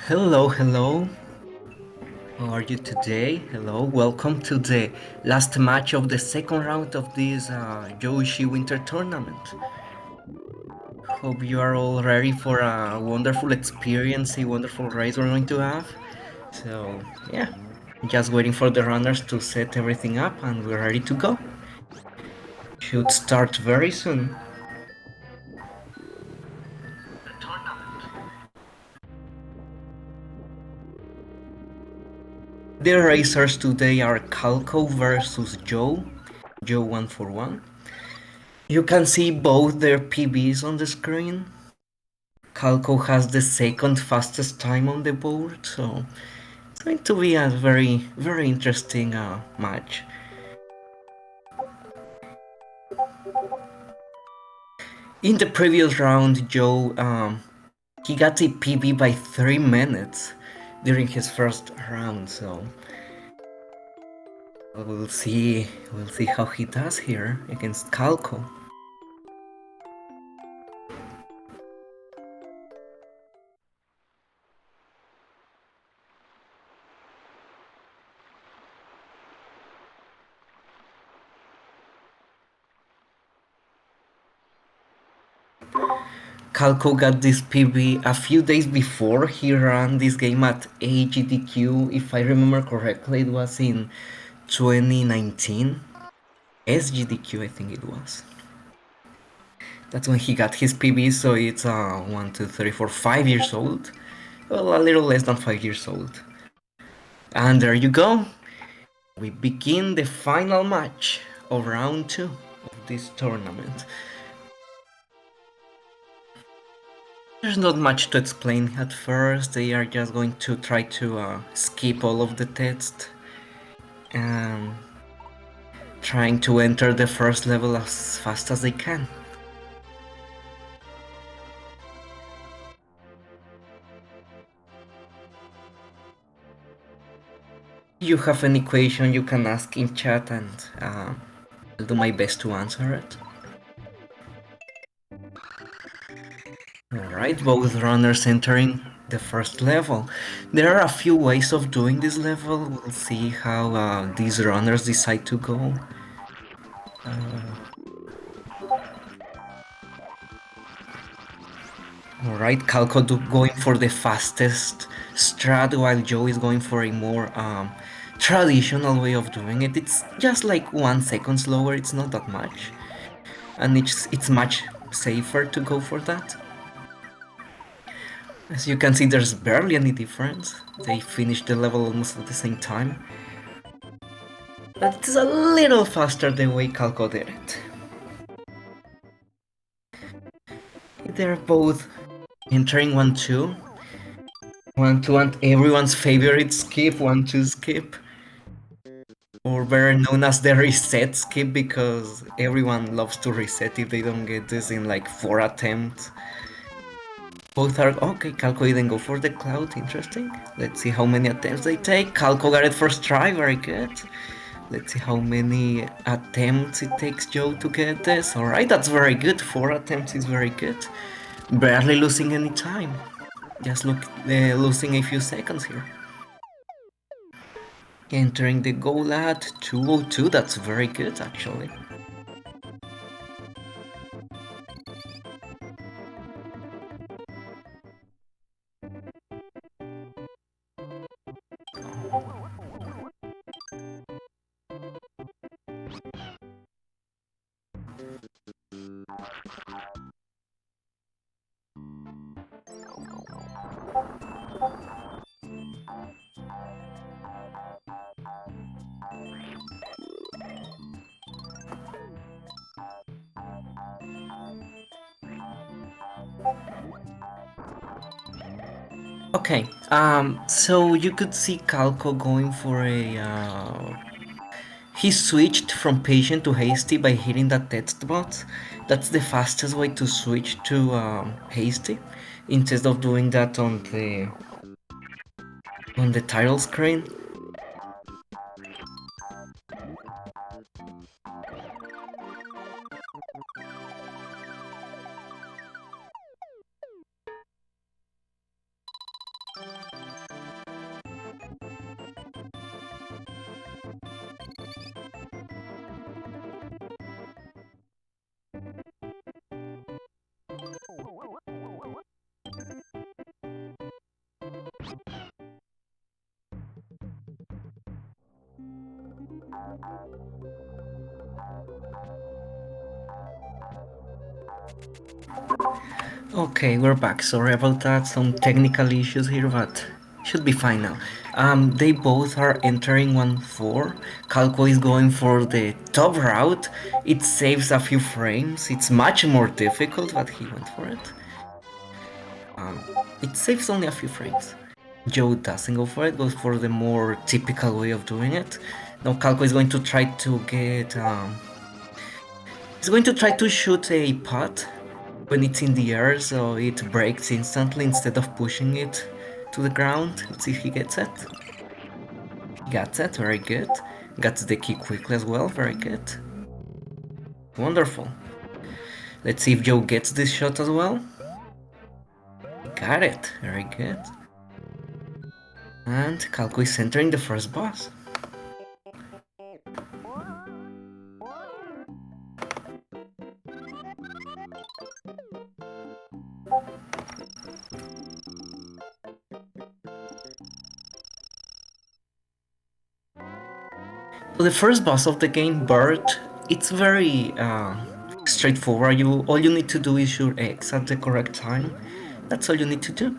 Hello, hello. How are you today? Hello, welcome to the last match of the second round of this Yoshi Winter Tournament. Hope you are all ready for a wonderful experience, a wonderful race we're going to have. So, yeah, just waiting for the runners to set everything up and we're ready to go. Should start very soon. The racers today are Calco versus jo141. You can see both their PBs on the screen. Calco has the second fastest time on the board, so it's going to be a very interesting match. In the previous round, Joe he got a PB by 3 minutes during his first round, so we'll see how he does here against Calco. Calco got this PB a few days before he ran this game at AGDQ. If I remember correctly, it was in 2019. SGDQ, I think it was. That's when he got his PB, so it's 1, 2, 3, 4, 5 years old. Well, a little less than 5 years old. And there you go. We begin the final match of round 2 of this tournament. There's not much to explain at first. They are just going to try to skip all of the tests and trying to enter the first level as fast as they can. If you have any question, you can ask in chat and I'll do my best to answer it. Alright, both runners entering the first level. There are a few ways of doing this level. We'll see how these runners decide to go. Alright, Calco going for the fastest strat while Joe is going for a more traditional way of doing it. It's just like 1 second slower, it's not that much. And it's much safer to go for that. As you can see, there's barely any difference. They finished the level almost at the same time. But it's a little faster the way Calco did it. They're both entering 1-2. 1-2 and everyone's favorite skip, 1-2 skip. Or better known as the reset skip, because everyone loves to reset if they don't get this in like 4 attempts. Both are okay. Calco didn't go for the cloud, interesting. Let's see how many attempts they take. Calco got it first try, very good. Let's see how many attempts it takes Joe to get this. Alright, that's very good. 4 attempts is very good. Barely losing any time. Just losing a few seconds here. Entering the goal at 2:02, that's very good actually. Okay, so you could see Calco going for he switched from patient to hasty by hitting that text bot. That's the fastest way to switch to hasty, instead of doing that on the title screen. Okay, we're back. Sorry about that. Some technical issues here, but should be fine now. They both are entering 1-4. Calco is going for the top route. It saves a few frames. It's much more difficult, but he went for it. It saves only a few frames. Joe doesn't go for it, goes for the more typical way of doing it. Now Calco is going to try to get... he's going to try to shoot a pot when it's in the air, so it breaks instantly instead of pushing it to the ground. Let's see if he gets it. He got it, very good. Got the key quickly as well, very good. Wonderful. Let's see if Joe gets this shot as well. Got it, very good. And Calco is entering the first boss. So the first boss of the game, Bert, it's very straightforward. All you need to do is shoot X at the correct time. That's all you need to do.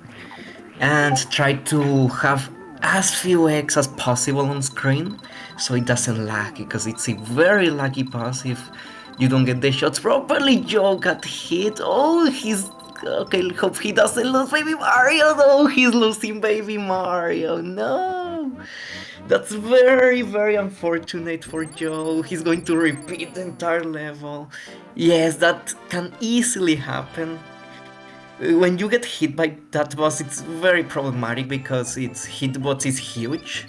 And try to have as few X as possible on screen so it doesn't lag, because it's a very laggy boss if you don't get the shots properly. Joe got hit. Oh, he's... Okay, hope he doesn't lose Baby Mario. No, he's losing Baby Mario. No. That's very, very unfortunate for Joe. He's going to repeat the entire level. Yes, that can easily happen. When you get hit by that boss, it's very problematic because its hitbox is huge.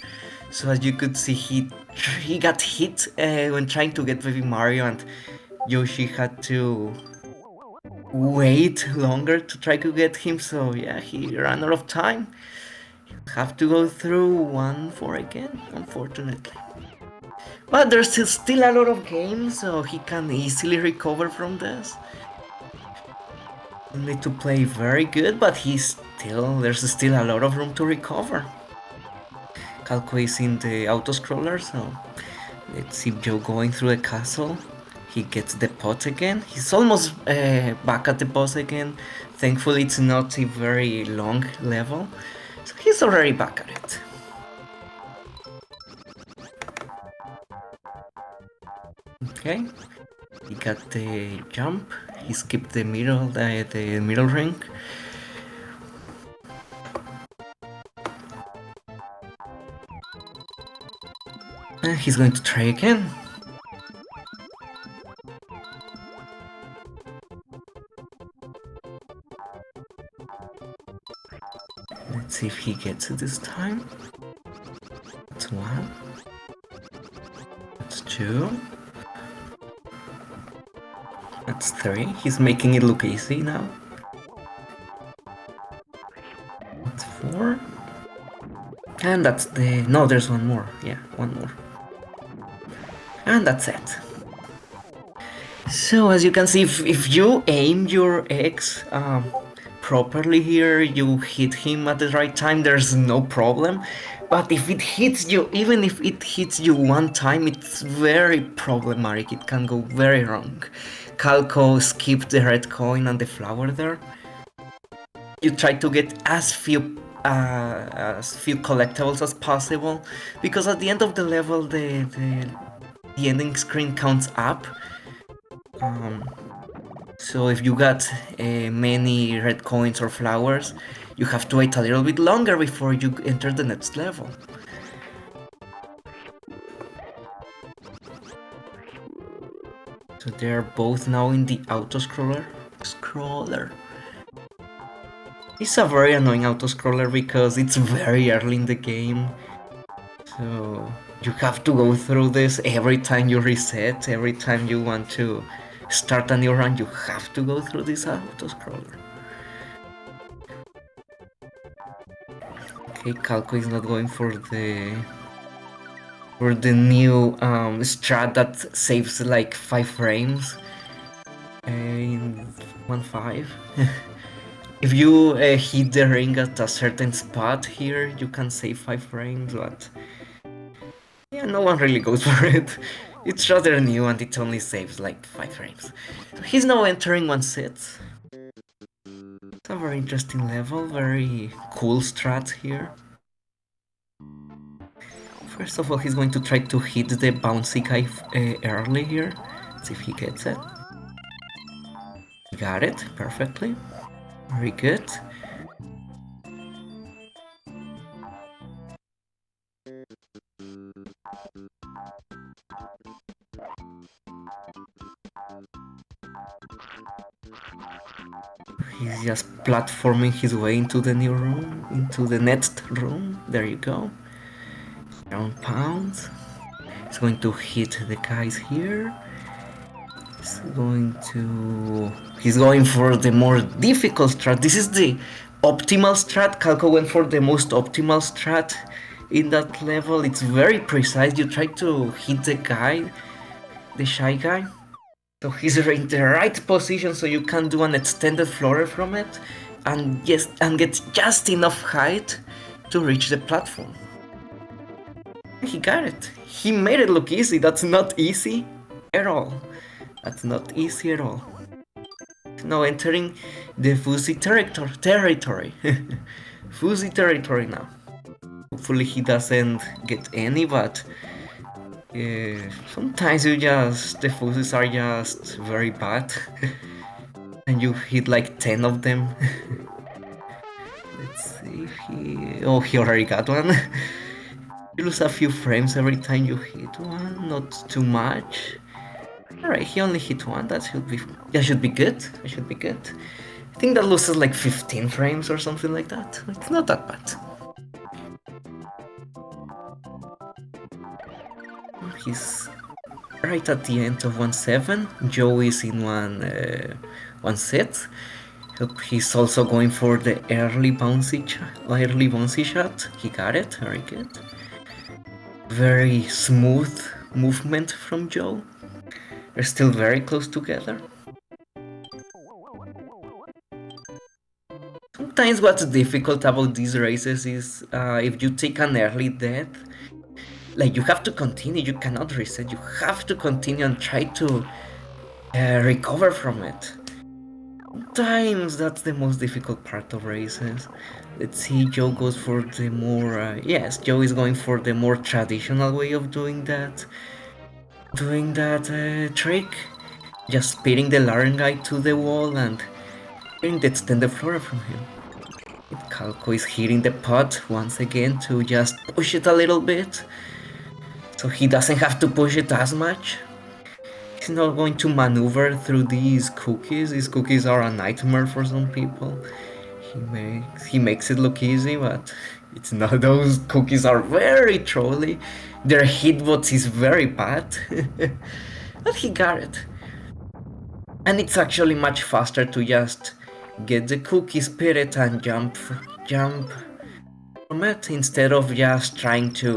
So as you could see, he got hit when trying to get Baby Mario, and Yoshi had to wait longer to try to get him. So yeah, he ran out of time. Have to go through 1-4 again, unfortunately. But there's still a lot of games, so he can easily recover from this. He'll need to play very good, but there's still a lot of room to recover. Calco is in the auto-scroller, so let's see Joe going through the castle. He gets the pot again. He's almost back at the boss again. Thankfully, it's not a very long level. So he's already back at it. Okay, he got the jump. He skipped the middle ring. And he's going to try again. Let's see if he gets it this time. That's 1. That's 2. That's 3. He's making it look easy now. That's 4. And that's the... No, there's one more. Yeah, one more. And that's it. So as you can see, if you aim your X properly here, you hit him at the right time, there's no problem. But if it hits you, even if it hits you one time, it's very problematic. It can go very wrong. Calco skipped the red coin and the flower there. You try to get as few collectibles as possible, because at the end of the level, the ending screen counts up. So if you got many red coins or flowers, you have to wait a little bit longer before you enter the next level. So they're both now in the auto-scroller. It's a very annoying auto-scroller because it's very early in the game. So you have to go through this every time you reset, every time you want to start a new run, you have to go through this auto-scroller. Okay, Calco is not going for the new strat that saves like 5 frames in 1-5. If you hit the ring at a certain spot here, you can save 5 frames, but Yeah, no one really goes for it. It's rather new and it only saves like 5 frames. So he's now entering 1/6. It's a very interesting level, very cool strat here. First of all, he's going to try to hit the bouncy guy early here. Let's see if he gets it. He got it perfectly. Very good. He's just platforming his way into the new room, into the next room. There you go. Ground pound. He's going to hit the guys here. He's going for the more difficult strat. This is the optimal strat. Calco went for the most optimal strat in that level. It's very precise. You try to hit the guy, the shy guy. So he's in the right position so you can do an extended floor from it and get just enough height to reach the platform. He got it. He made it look easy. That's not easy at all. That's not easy at all. Now entering the fuzzy territory. Fuzzy territory now. Hopefully he doesn't get any, but sometimes the fuzzies are just very bad. And you hit like 10 of them. Let's see if he already got one. You lose a few frames every time you hit one, not too much. Alright, he only hit one, that should be good. I think that loses like 15 frames or something like that. It's not that bad. He's right at the end of 1/7. Joe is in 1/6. He's also going for the early bouncy shot. He got it, very good. Very smooth movement from Joe. They're still very close together. Sometimes what's difficult about these races is if you take an early death, like you have to continue, you cannot reset, you have to continue and try to recover from it. Sometimes that's the most difficult part of races. Let's see, Joe goes for the more, yes, Joe is going for the more traditional way of doing that trick. Just speeding the Laren guy to the wall and getting the extended flora from him. Calco is hitting the pot once again to just push it a little bit, so he doesn't have to push it as much. He's not going to maneuver through these cookies. These cookies are a nightmare for some people. He makes it look easy, but it's not. Those cookies are very trolly. Their hitbox is very bad. But he got it. And it's actually much faster to just get the cookie spirit and jump from it instead of just trying to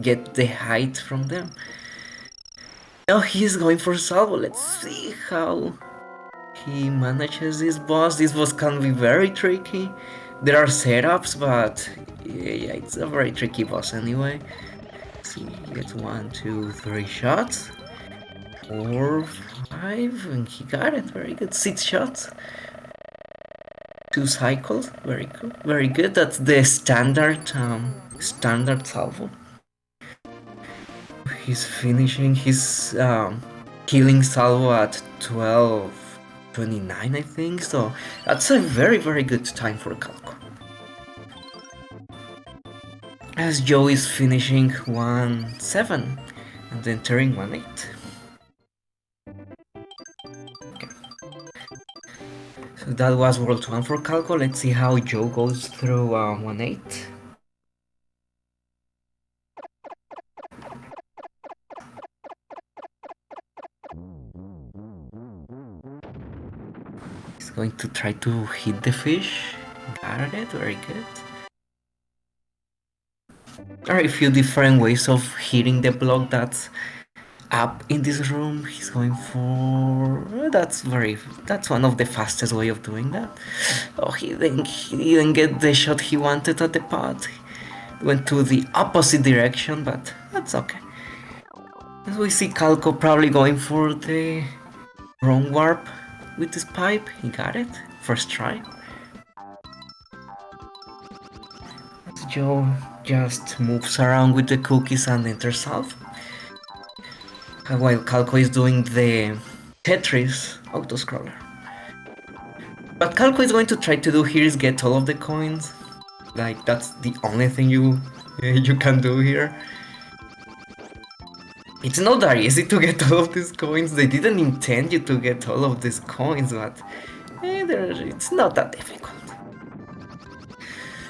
get the height from them. Now he's going for salvo. Let's see how he manages this boss. This boss can be very tricky. There are setups, but yeah, it's a very tricky boss anyway. Let's see, he gets 1, 2, 3 shots. 4, 5, and he got it. Very good. 6 shots. 2 cycles. Very good. Very good. That's the standard salvo. He's finishing his killing salvo at 12:29, I think. So that's a very, very good time for Calco. As Joe is finishing 1/7 and entering 1/8. Okay. So that was World 1 for Calco. Let's see how Joe goes through 1/8. He's going to try to hit the fish. Got it, very good. There are a few different ways of hitting the block that's up in this room. He's going for... That's one of the fastest way of doing that. Oh, he didn't get the shot he wanted at the pot. He went to the opposite direction, but that's okay. As we see Calco probably going for the wrong warp with this pipe. He got it. First try. Jo just moves around with the cookies and enters Salve. While Calco is doing the Tetris autoscroller. What Calco is going to try to do here is get all of the coins. Like, that's the only thing you can do here. It's not that easy to get all of these coins. They didn't intend you to get all of these coins, but it's not that difficult.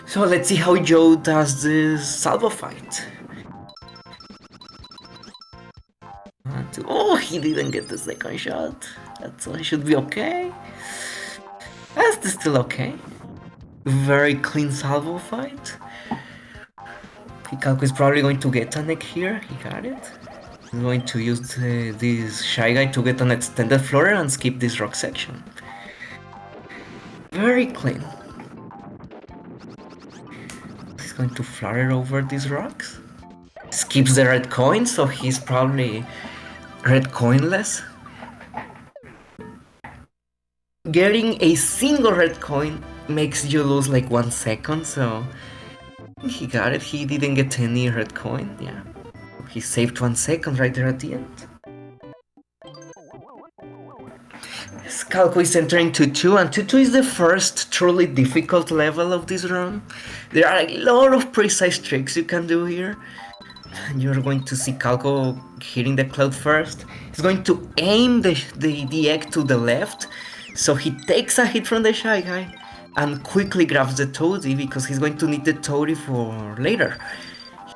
So let's see how Jo does this salvo fight. Oh, he didn't get the second shot. That's why it should be okay. That's still okay. Very clean salvo fight. Calco is probably going to get an egg here. He got it. He's going to use this Shy Guy to get an extended floor and skip this rock section. Very clean. He's going to flutter over these rocks. Skips the red coin, so he's probably red coinless. Getting a single red coin makes you lose like 1 second, so he got it. He didn't get any red coin, yeah. He saved 1 second right there at the end. Calco is entering 2-2, and 2-2 is the first truly difficult level of this run. There are a lot of precise tricks you can do here. And you're going to see Calco hitting the cloud first. He's going to aim the egg to the left, so he takes a hit from the Shy Guy and quickly grabs the Toadie because he's going to need the Toadie for later.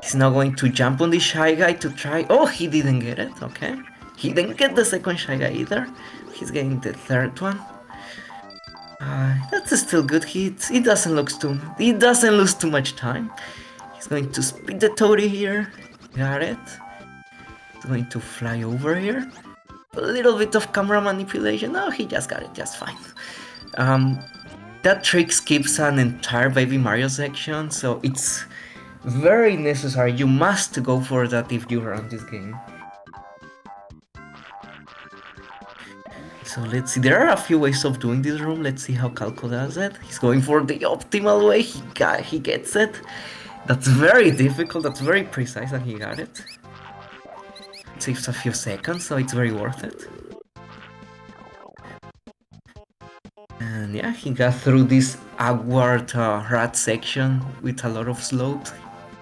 He's now going to jump on the Shy Guy to try... Oh, he didn't get it, okay. He didn't get the second Shy Guy either. He's getting the third one. That's still good. He doesn't lose too much time. He's going to split the Toadie here. Got it. He's going to fly over here. A little bit of camera manipulation. No, he just got it just fine. That trick skips an entire Baby Mario section, so it's very necessary. You must go for that if you run this game. So let's see, there are a few ways of doing this room. Let's see how Calco does it. He's going for the optimal way. He gets it. That's very difficult, that's very precise, and he got it. It saves a few seconds, so it's very worth it. And yeah, he got through this awkward rat section with a lot of slopes.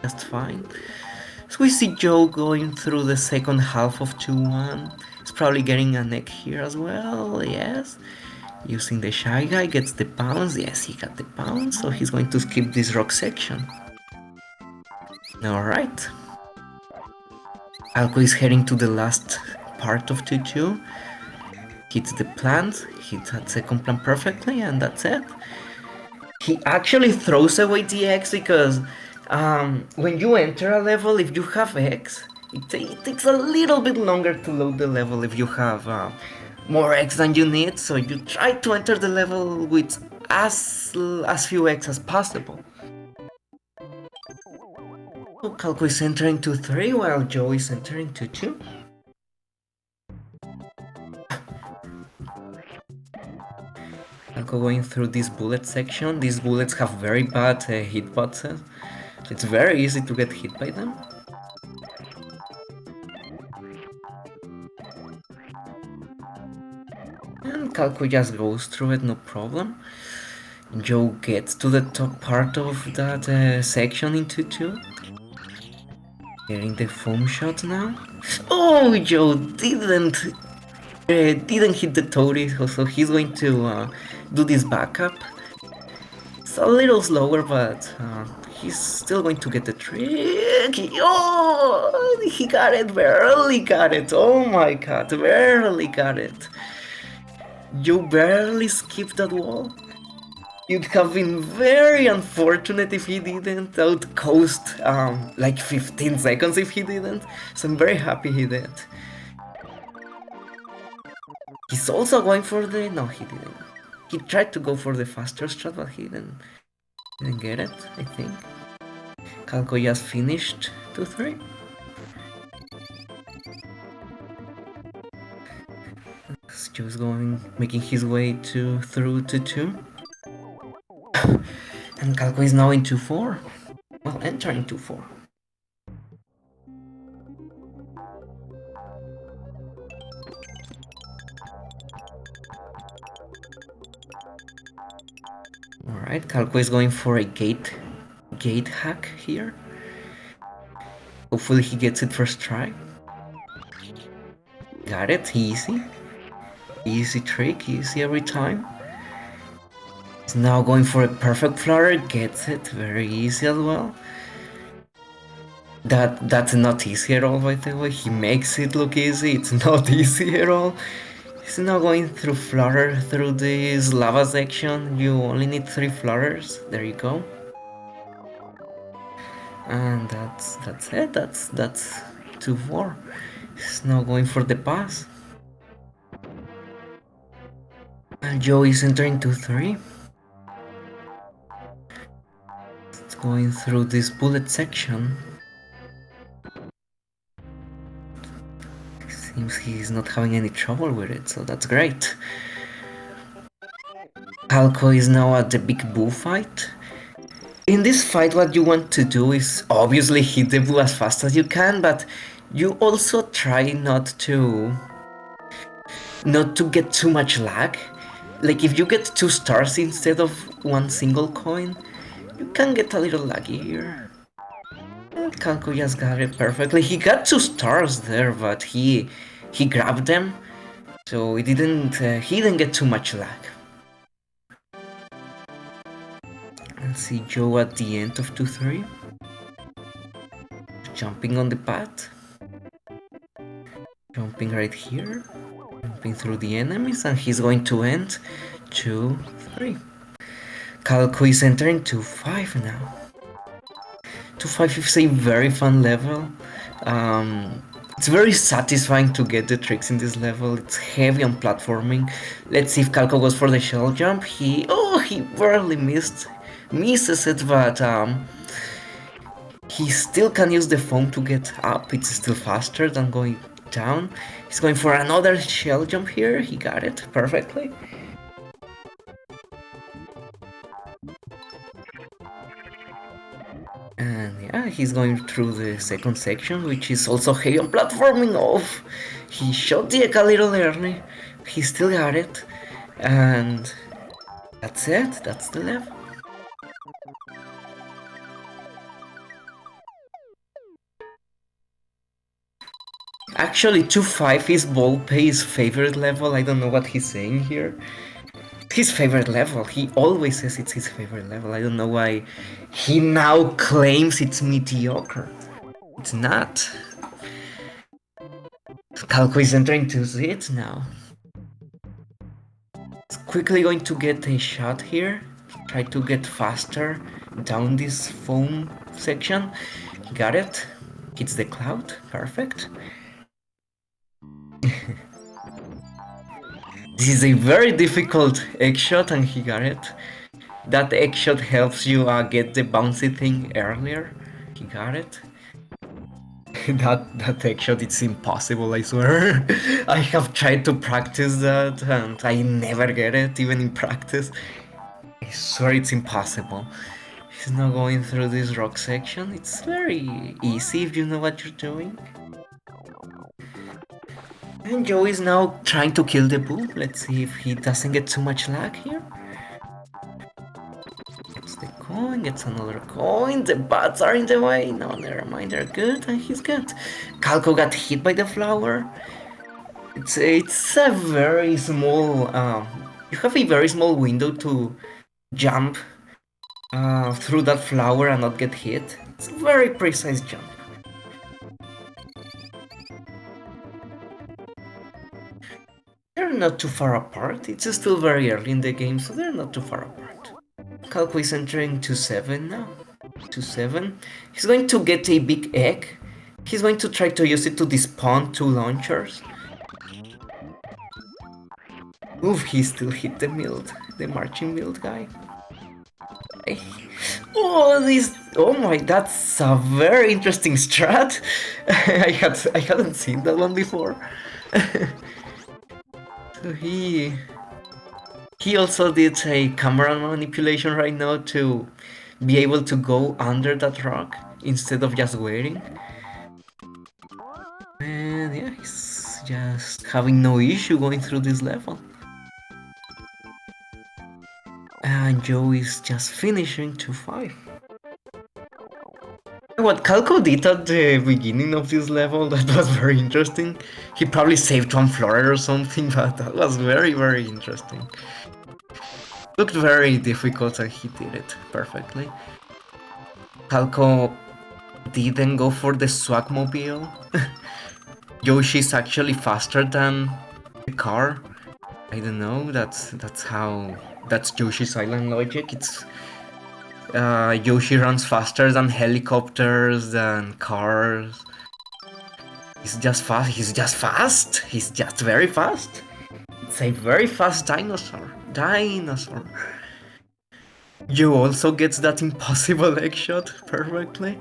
Just fine. So we see Jo going through the second half of 2-1. He's probably getting an egg here as well, yes. Using the Shy Guy, gets the bounce. Yes, he got the bounce, so he's going to skip this rock section. Alright. Calco is heading to the last part of 2-2. Hits the plant, hits that second plant perfectly, and that's it. He actually throws away the eggs because when you enter a level, if you have eggs, it takes a little bit longer to load the level if you have more eggs than you need, so you try to enter the level with as few eggs as possible. So Calco is entering 2-3 while Jo is entering 2-2. Calco going through this bullet section. These bullets have very bad hitboxes. It's very easy to get hit by them. And Calco just goes through it, no problem. Jo gets to the top part of that section in 2-2. Getting the foam shot now. Oh, Jo didn't hit the Toadie, so he's going to do this backup. It's a little slower, but he's still going to get the trick. Oh, he got it, barely got it. Oh my god, barely got it. Jo barely skipped that wall. You'd have been very unfortunate if he didn't. That would cost like 15 seconds if he didn't. So I'm very happy he did. He's also going for the... No, he didn't. He tried to go for the faster strat, but he didn't get it, I think. Calco just finished 2-3. Just making his way through to 2. And Calco is now in 2-4. Well, entering 2-4. Alright, Calco is going for a gate hack here. Hopefully he gets it first try. Got it, easy. Easy trick, easy every time. He's now going for a perfect flutter, gets it, very easy as well. That's not easy at all, by the way. He makes it look easy, it's not easy at all. He's now going through flutter through this lava section. You only need 3 flutters, there you go. And that's it, that's 2-4. He's now going for the pass. And Jo is entering 2-3. It's going through this bullet section. Seems he's not having any trouble with it, so that's great. Calco is now at the big boo fight. In this fight, what you want to do is obviously hit the boo as fast as you can, but you also try not to get too much lag. Like if you get 2 stars instead of 1 single coin, you can get a little laggy here. Calco just got it perfectly. He got 2 stars there, but he grabbed them, so he didn't get too much lag. Let's see Jo at the end of 2-3. Jumping on the path. Jumping right here. Jumping through the enemies, and he's going to end 2-3. Calco is entering 2-5 now. 2-5 is a very fun level. It's very satisfying to get the tricks in this level. It's heavy on platforming. Let's see if Calco goes for the shell jump. He barely misses it, but he still can use the foam to get up. It's still faster than going down. He's going for another shell jump here. He got it perfectly. And yeah, he's going through the second section, which is also heavy on platforming. He shot the egg a little early. He still got it. And that's it, that's the level. Actually, 2-5 is Volpe's favorite level. I don't know what he's saying here. His favorite level. He always says it's his favorite level. I don't know why he now claims it's mediocre. It's not. Calco is entering 2-6 now. It's quickly going to get a shot here. Try to get faster down this foam section. Got it. Hits the cloud. Perfect. This is a very difficult egg shot, and he got it. That egg shot helps you get the bouncy thing earlier. He got it. that egg shot, it's impossible, I swear. I have tried to practice that, and I never get it, even in practice. I swear it's impossible. He's now going through this rock section. It's very easy if you know what you're doing. And Jo is now trying to kill the boo. Let's see if he doesn't get too much lag here. Gets the coin, gets another coin. The bats are in the way. No, never mind, they're good, and he's good. Calco got hit by the flower. It's a very small... you have a very small window to jump through that flower and not get hit. It's a very precise jump. They're not too far apart. It's still very early in the game, so they're not too far apart. Calco is entering 2-7 now. 2-7. He's going to get a big egg. He's going to try to use it to despawn 2 launchers. Oof, he still hit the marching mild guy. That's a very interesting strat. I hadn't seen that one before. So he also did a camera manipulation right now to be able to go under that rock instead of just waiting. And yeah, he's just having no issue going through this level. And Joe is just finishing 2-5. What Calco did at the beginning of this level, that was very interesting. He probably saved one floor or something, but that was very, very interesting. Looked very difficult and he did it perfectly. Calco didn't go for the Swagmobile. Yoshi's actually faster than the car. I don't know, that's Yoshi's Island logic. It's Yoshi runs faster than helicopters, than cars. He's just fast. He's just very fast. It's a very fast dinosaur. You also gets that impossible egg shot perfectly.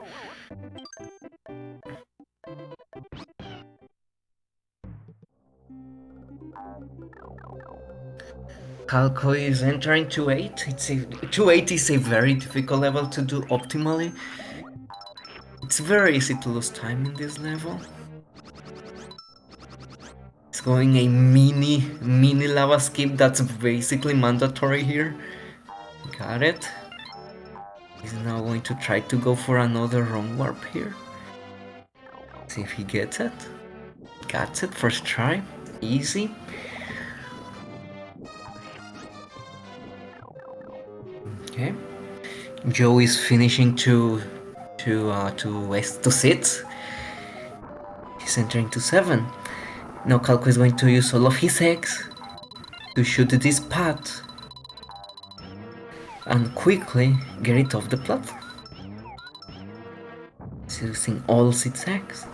Calco is entering 2-8. 2-8 is a very difficult level to do optimally. It's very easy to lose time in this level. It's going a mini lava skip that's basically mandatory here. Got it. He's now going to try to go for another wrong warp here. See if he gets it. Got it, first try. Easy. Okay. Joe is finishing to 6. He's entering to 7. Now Calco is going to use all of his eggs to shoot this path and quickly get it off the platform. He's using all 6 eggs.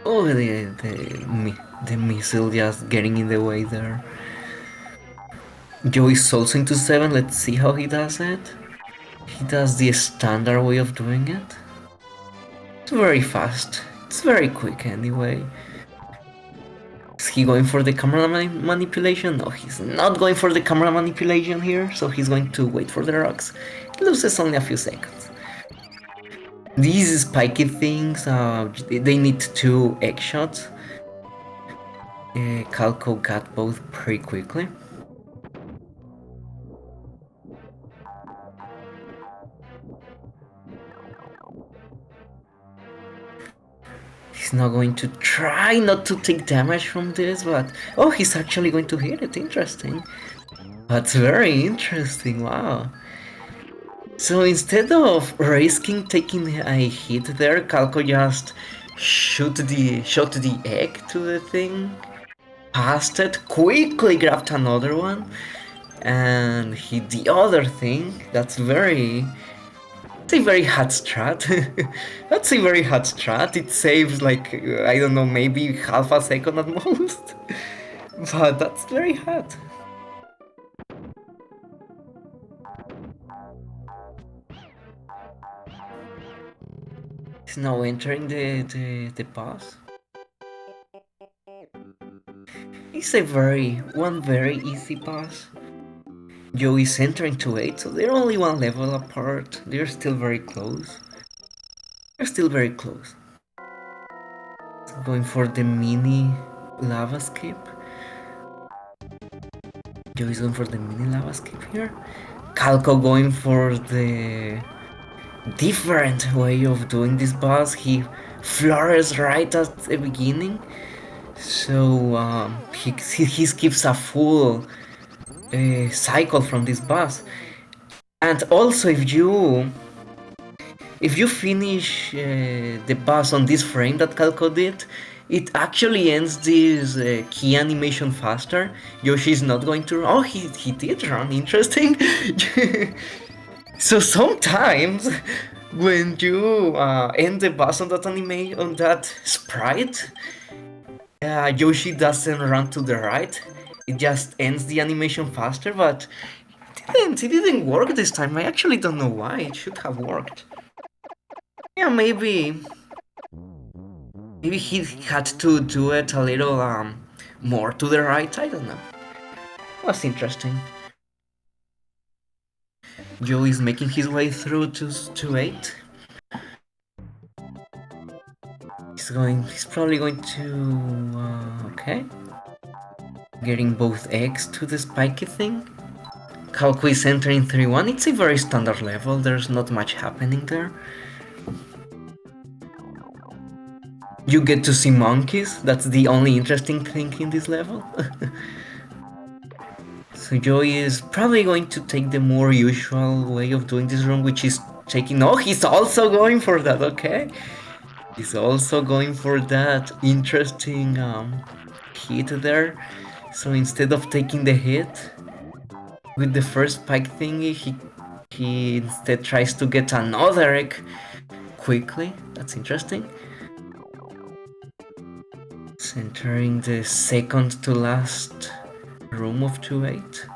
Oh, the missile just getting in the way there. Joe is also into 7. Let's see how he does it. He does the standard way of doing it. It's very fast. It's very quick anyway. Is he going for the camera manipulation? No, he's not going for the camera manipulation here, so he's going to wait for the rocks. He loses only a few seconds. These spiky things, they need 2 egg shots. Calco got both pretty quickly. He's not going to try not to take damage from this, but... Oh, he's actually going to hit it, interesting. That's very interesting, wow. So instead of risking taking a hit there, Calco just shot the egg to the thing, passed it, quickly grabbed another one, and hit the other thing. That's a very hot strat. That's a very hot strat. It saves like, I don't know, maybe half a second at most. But that's very hot. He's now entering the pass. It's one very easy pass. Joe is entering to 8, so they're only one level apart. They're still very close. Going for the mini lava skip. Joe is going for the mini lava skip here. Calco going for the different way of doing this boss. He flourishes right at the beginning. So he skips a full cycle from this boss. And also if you finish the boss on this frame that Calco did, it actually ends this key animation faster. Yoshi's not going to run. Oh, he did run, interesting. So sometimes when you end the boss on that sprite, Yoshi doesn't run to the right. It just ends the animation faster, but it didn't work this time. I actually don't know why. It should have worked. Yeah, maybe he had to do it a little more to the right, I don't know. Was interesting. Joe is making his way through to 8. He's probably going to, okay. Getting both eggs to the spiky thing. Calco is entering 3-1. It's a very standard level, there's not much happening there. You get to see monkeys, that's the only interesting thing in this level. So Joey is probably going to take the more usual way of doing this room, which is taking... No, he's also going for that, okay? He's also going for that interesting hit there. So instead of taking the hit with the first spike thingy, he instead tries to get another egg quickly. That's interesting. It's entering the second to last room of 2-8.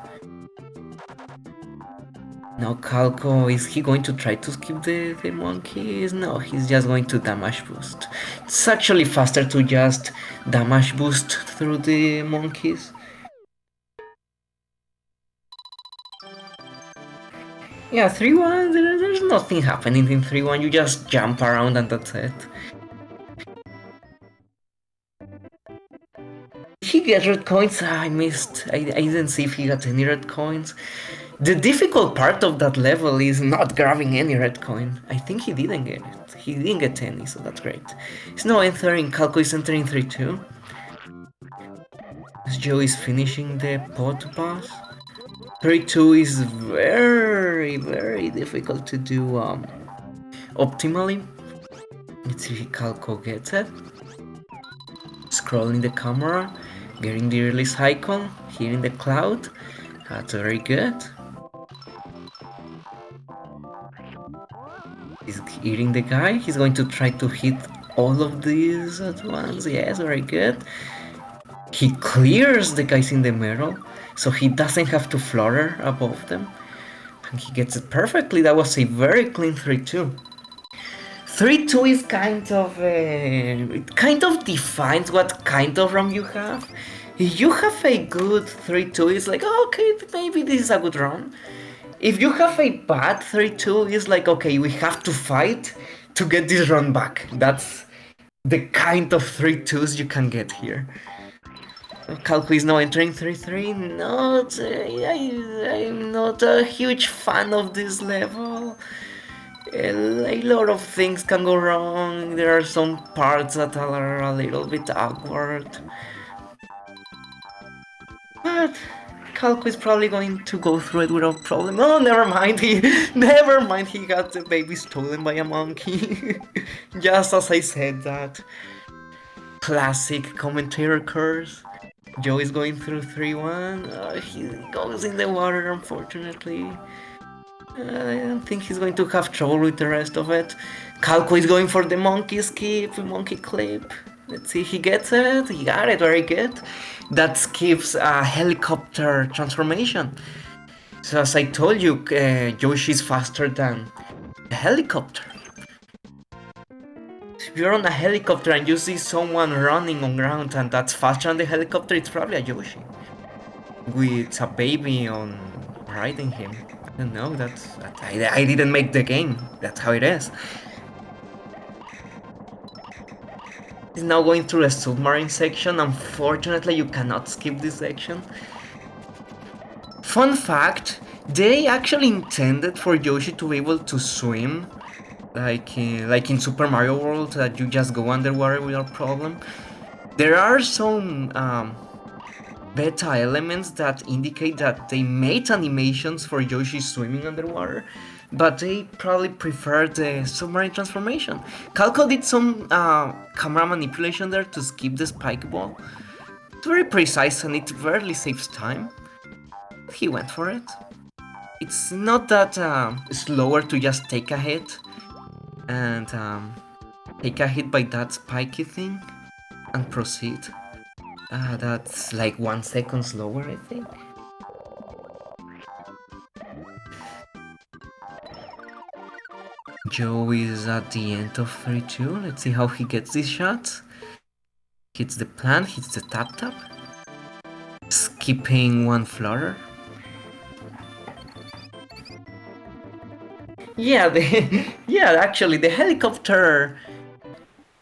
Now Calco, is he going to try to skip the monkeys? No, he's just going to damage boost. It's actually faster to just damage boost through the monkeys. Yeah, 3-1, there's nothing happening in 3-1, you just jump around and that's it. He gets red coins? I missed. I didn't see if he got any red coins. The difficult part of that level is not grabbing any red coin. I think he didn't get it. He didn't get any, so that's great. He's now entering, Calco is entering 3-2. As Joe is finishing the pot boss. 3-2 is very, very difficult to do optimally. Let's see if Calco gets it. Scrolling the camera, getting the release icon, hitting the cloud. That's very good. He's hitting the guy. He's going to try to hit all of these at once. Yes, very good. He clears the guys in the middle, so he doesn't have to flutter above them. And he gets it perfectly. That was a very clean 3-2. 3-2 is it kind of defines what kind of run you have. If you have a good 3-2, it's like, oh, okay, maybe this is a good run. If you have a bad 3-2, it's like, okay, we have to fight to get this run back. That's the kind of 3-2s you can get here. Calco is now entering 3-3. I'm not a huge fan of this level. A lot of things can go wrong. There are some parts that are a little bit awkward. But Calco is probably going to go through it without problem. Oh, never mind. He got the baby stolen by a monkey. Just as I said that. Classic commentator curse. Joe is going through 3-1. He goes in the water, unfortunately. I don't think he's going to have trouble with the rest of it. Calco is going for the monkey skip, monkey clip. Let's see if he gets it. He got it, very good. That skips a helicopter transformation. So as I told you, Yoshi's faster than a helicopter. If you're on a helicopter and you see someone running on ground and that's faster than the helicopter, it's probably a Yoshi. With a baby on riding him. I don't know, I didn't make the game. That's how it is. He's now going through a submarine section. Unfortunately, you cannot skip this section. Fun fact, they actually intended for Yoshi to be able to swim. Like in Super Mario World, that you just go underwater without problem. There are some beta elements that indicate that they made animations for Yoshi swimming underwater, but they probably prefer the submarine transformation. Calco did some camera manipulation there to skip the spike ball. It's very precise and it barely saves time. He went for it. It's not that slower to just take a hit and take a hit by that spiky thing and proceed. That's like 1 second slower, I think. Joe is at the end of 3-2. Let's see how he gets these shots. Hits the plant, hits the tap. skipping one flutter. Yeah, yeah, actually, the helicopter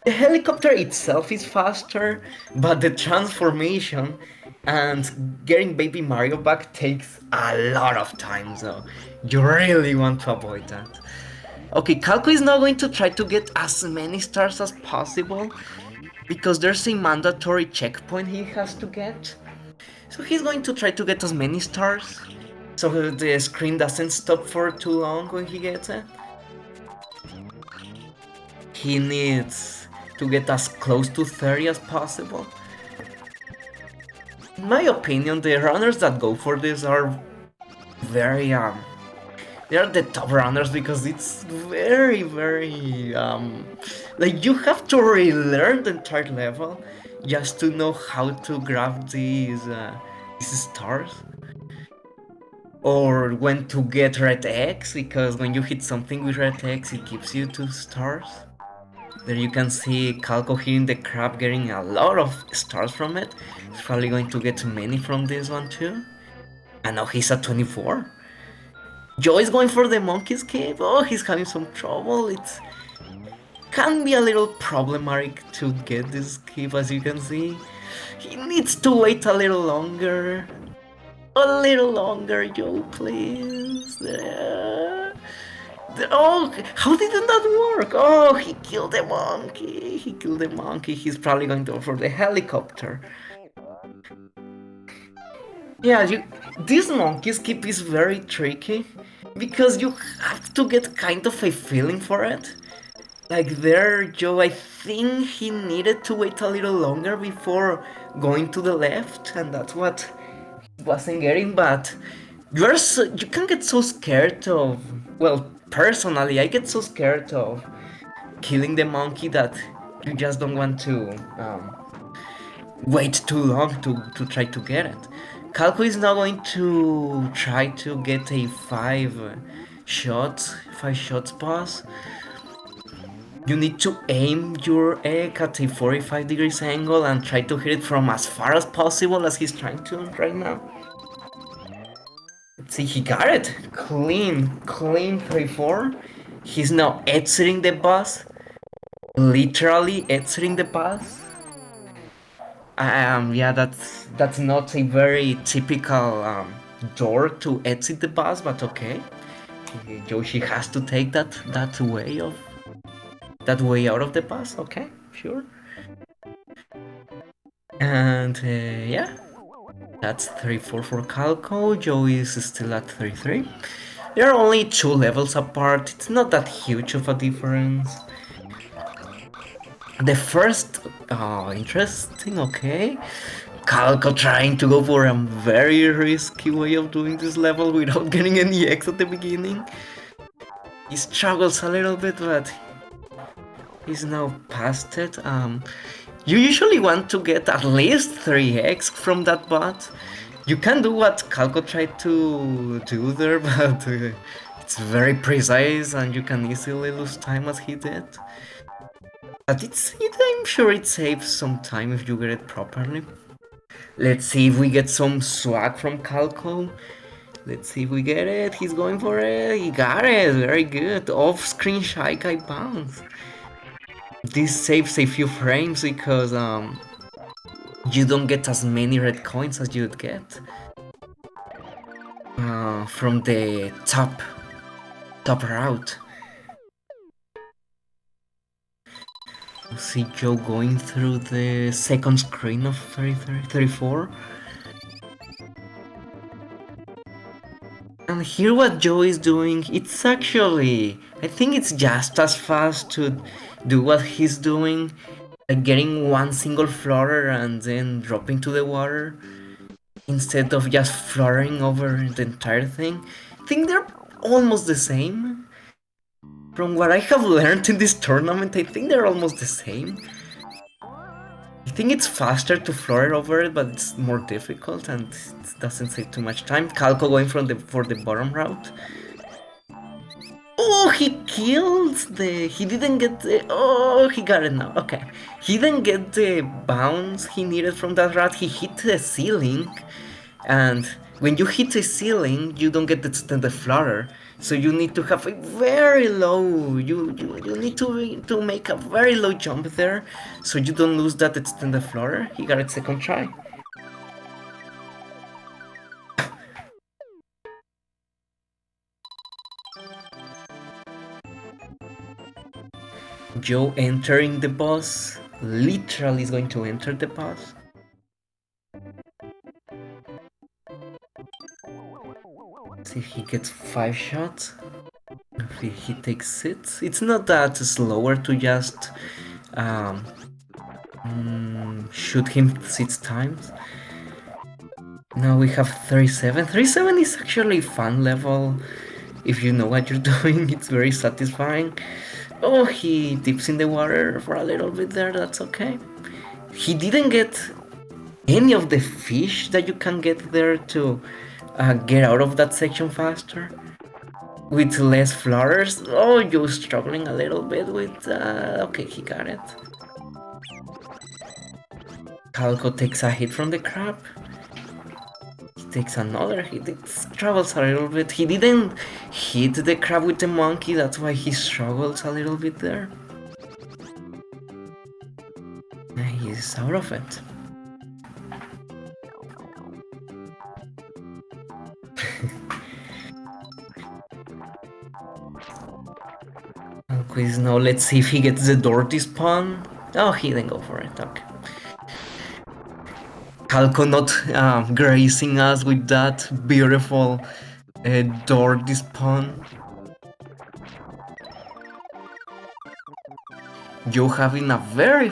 itself is faster, but the transformation and getting Baby Mario back takes a lot of time, so you really want to avoid that. Okay, Calco is now going to try to get as many stars as possible, because there's a mandatory checkpoint he has to get. So he's going to try to get as many stars, so the screen doesn't stop for too long when he gets it. He needs to get as close to 30 as possible. In my opinion, the runners that go for this are very they are the top runners, because it's very like you have to relearn the entire level just to know how to grab these stars, or when to get red X, because when you hit something with red X it gives you 2 stars. There you can see Calco hitting the crab, getting a lot of stars from it. He's probably going to get many from this one too. And now he's at 24. Joe is going for the monkey's cave. Oh, he's having some trouble. It can be a little problematic to get this cave, as you can see. He needs to wait a little longer. A little longer, Joe, please. Oh, how did that work? Oh, he killed the monkey. He killed the monkey. He's probably going to go for the helicopter. Yeah, this monkey skip is very tricky, because you have to get kind of a feeling for it. Like there, Joe, I think he needed to wait a little longer before going to the left, and that's what he wasn't getting. But you can get so scared of, well, personally, I get so scared of killing the monkey that you just don't want to wait too long to try to get it. Calco is now going to try to get a 5 shots boss. You need to aim your egg at a 45 degrees angle and try to hit it from as far as possible, as he's trying to right now. Let's see, he got it! Clean 3-4. He's now exiting the boss. Literally exiting the boss. Yeah, that's not a very typical door to exit the boss, but okay. Yoshi has to take that way out of the boss. Okay, sure. And yeah, that's 3-4 for Calco. Joe is still at 3-3. They are only 2 levels apart. It's not that huge of a difference. The first, interesting, okay. Calco trying to go for a very risky way of doing this level without getting any X at the beginning. He struggles a little bit, but he's now past it. You usually want to get at least 3x from that bot. You can do what Calco tried to do there, but it's very precise and you can easily lose time as he did. But I'm sure it saves some time if you get it properly. Let's see if we get some swag from Calco. Let's see if we get it. He's going for it. He got it. Very good. Off-screen Shy Guy bounce. This saves a few frames because you don't get as many red coins as you'd get from the top route. See Joe going through the second screen of 34. And here what Joe is doing, it's actually, I think it's just as fast to do what he's doing, like getting one single flutter and then dropping to the water, instead of just fluttering over the entire thing. I think they're almost the same. From what I have learned in this tournament, I think they're almost the same. I think it's faster to flutter over it, but it's more difficult and it doesn't save too much time. Calco going for the bottom route. Oh, he killed he didn't get the, oh, he got it now, okay. He didn't get the bounce he needed from that route, he hit the ceiling, And when you hit a ceiling, you don't get the extended flutter. So you need to have a very low, you need to make a very low jump there, so you don't lose that extended flutter. He got it second try. Joe entering the boss, literally is going to enter the boss. See if he gets 5 shots. If he takes it, it's not that slower to just shoot him 6 times. Now we have 37. 37 is actually a fun level. If you know what you're doing, it's very satisfying. Oh, he dips in the water for a little bit there, that's okay. He didn't get any of the fish that you can get there to get out of that section faster. With less flutters. Oh, you're struggling a little bit with... okay, he got it. Calco takes a hit from the crab. He takes another hit. It struggles a little bit. He didn't hit the crab with the monkey, that's why he struggles a little bit there. And he's out of it. Quiz now, let's see if he gets the dirty spawn. Oh, he didn't go for it, okay. Calco not grazing us with that beautiful dirty spawn. Joe having a very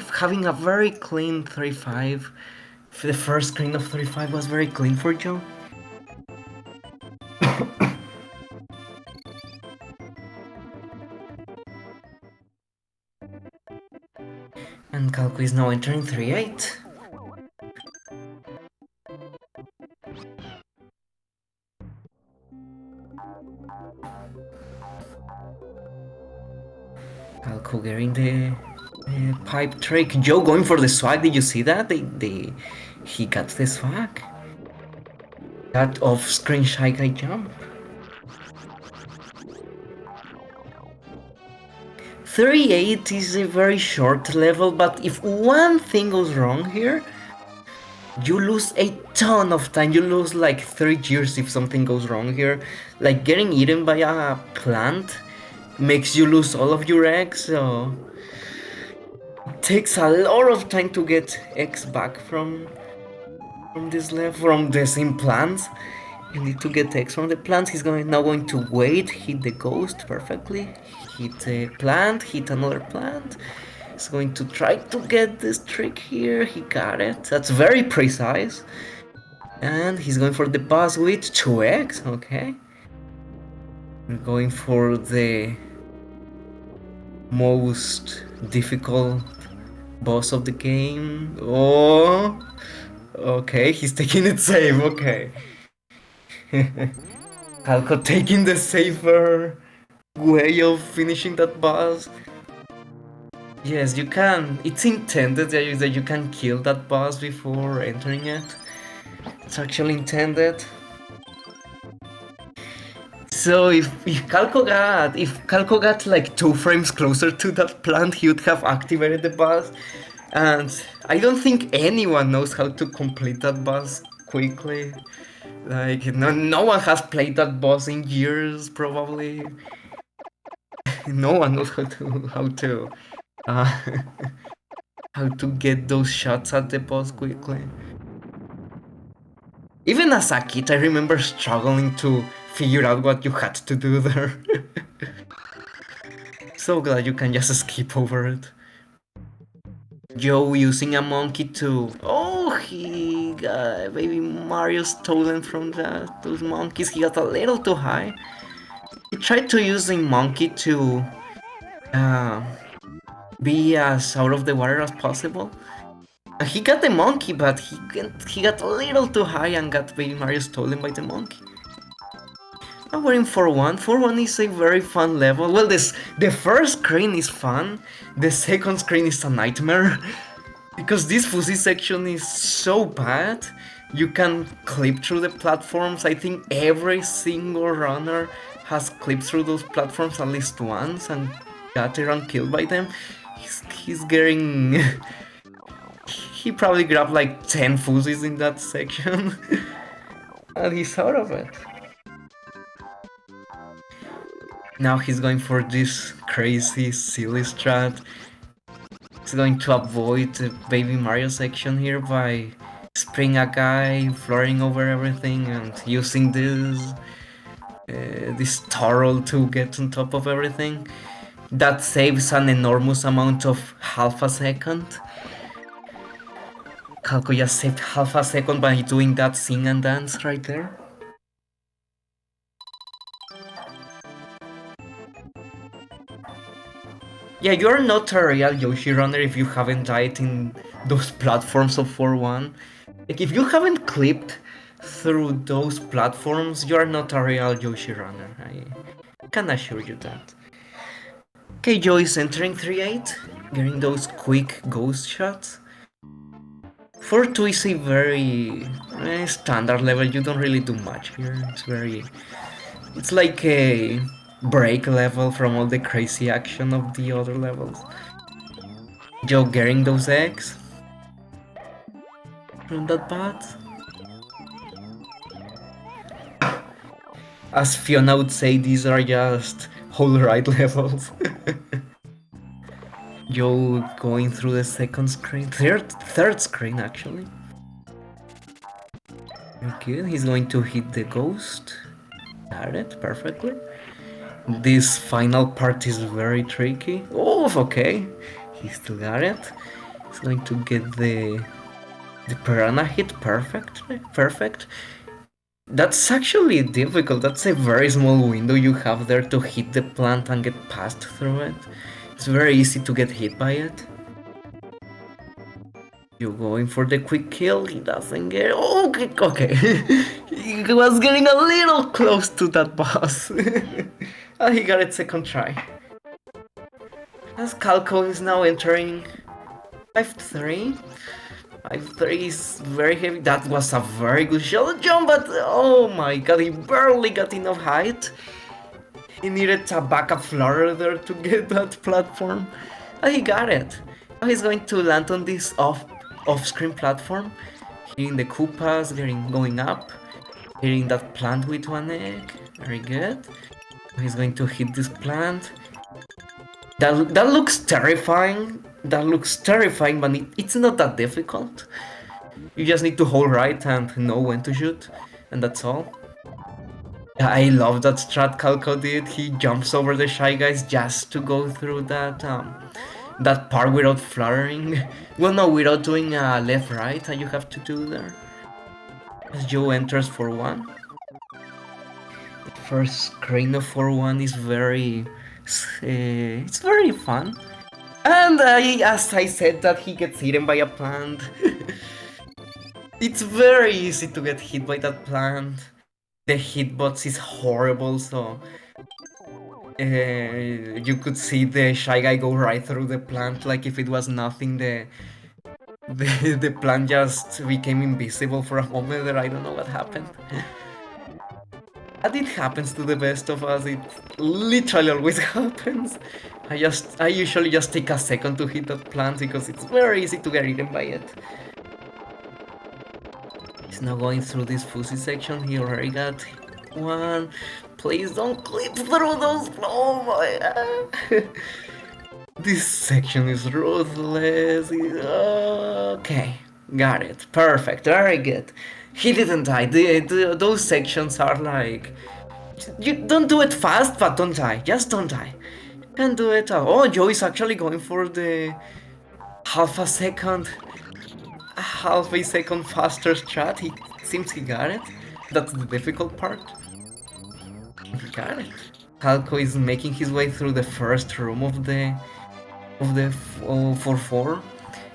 clean 35. The first screen of 35 was very clean for Joe. And Calco is now entering 38. Calco getting the pipe trick. Joe going for the swag. Did you see that? He got the swag. That off-screen Shy Guy jump. 38 is a very short level, but if one thing goes wrong here, you lose a ton of time. You lose like 3 years if something goes wrong here. Like getting eaten by a plant makes you lose all of your eggs, so it takes a lot of time to get eggs back from this level, from the same plants. You need to get eggs from the plants. He's now going to wait, hit the ghost perfectly, hit a plant, hit another plant. He's going to try to get this trick here. He got it. That's very precise. And he's going for the boss with 2 eggs. Okay. We're going for the most difficult boss of the game. Oh, okay. He's taking it safe. Okay. Calco taking the safer way of finishing that boss. Yes, you can. It's intended that you can kill that boss before entering it. It's actually intended. So if Calco got like 2 frames closer to that plant, he would have activated the boss. And I don't think anyone knows how to complete that boss quickly. Like no one has played that boss in years, probably. No one knows how to how to get those shots at the boss quickly. Even as a kid, I remember struggling to figure out what you had to do there. So glad you can just skip over it. Joe using a monkey to... Oh, he got baby Mario stolen from those monkeys. He got a little too high. He tried to use a monkey to be as out of the water as possible. He got the monkey, but he got a little too high and got baby Mario stolen by the monkey. Now we're in 4-1. 4-1 is a very fun level. Well, the first screen is fun. The second screen is a nightmare. Because this fuzzy section is so bad You can clip through the platforms. I think every single runner has clipped through those platforms at least once and got around killed by them. He's getting... he probably grabbed like 10 fuzzies in that section. And he's out of it. Now he's going for this crazy, silly strat. He's going to avoid the Baby Mario section here by spraying a guy, flying over everything, and using this turtle to get on top of everything. That saves an enormous amount of half a second. Calco just saved half a second by doing that sing and dance right there. Yeah, you're not a real Yoshi runner if you haven't died in those platforms of 4-1. Like, if you haven't clipped through those platforms, you're not a real Yoshi runner. I can assure you that. Okay, Joe is entering 3-8, getting those quick ghost shots. 4-2 is a very standard level, you don't really do much here. It's like a break level from all the crazy action of the other levels. Joe getting those eggs. Not that bad. As Fiona would say, these are just whole right levels. Joe going through the second screen, third screen actually. Okay, he's going to hit the ghost. Got it perfectly. This final part is very tricky. Oh, okay. He still got it. He's going to get the piranha hit perfect. That's actually difficult. That's a very small window you have there to hit the plant and get past through it. It's very easy to get hit by it. You're going for the quick kill, he doesn't get... Oh, okay. He was getting a little close to that boss. And he got it second try. As Calco is now entering 5-3. 5-3 is very heavy. That was a very good shell jump, but oh my god, he barely got enough height. He needed a backup flutter there to get that platform. And he got it. Now he's going to land on this off-screen platform, hitting the Koopas, going up, hitting that plant with one egg. Very good. He's going to hit this plant. That looks terrifying. But it's not that difficult. You just need to hold right and know when to shoot, and that's all. I love that strat Calco did. He jumps over the Shy Guys just to go through that part without fluttering. Well, no, without doing a left-right that you have to do there. As Joe enters 4-1. The first screen of 4-1 is it's very fun. And as I said that he gets hidden by a plant. It's very easy to get hit by that plant. The hitbox is horrible, so you could see the Shy Guy go right through the plant like if it was nothing. The plant just became invisible for a moment there. I don't know what happened. And it happens to the best of us. It literally always happens. I usually just take a second to hit that plant because it's very easy to get eaten by it. He's now going through this fuzzy section. He already got one. Please don't clip through those. Oh my god. This section is ruthless. Okay, got it. Perfect. Very good. He didn't die. Those sections are like... You don't do it fast, but don't die. Just don't die. Can do it. Oh, Joe is actually going for the half a second faster strat. He seems he got it. That's the difficult part. He got it. Calco is making his way through the first room of the 4-4.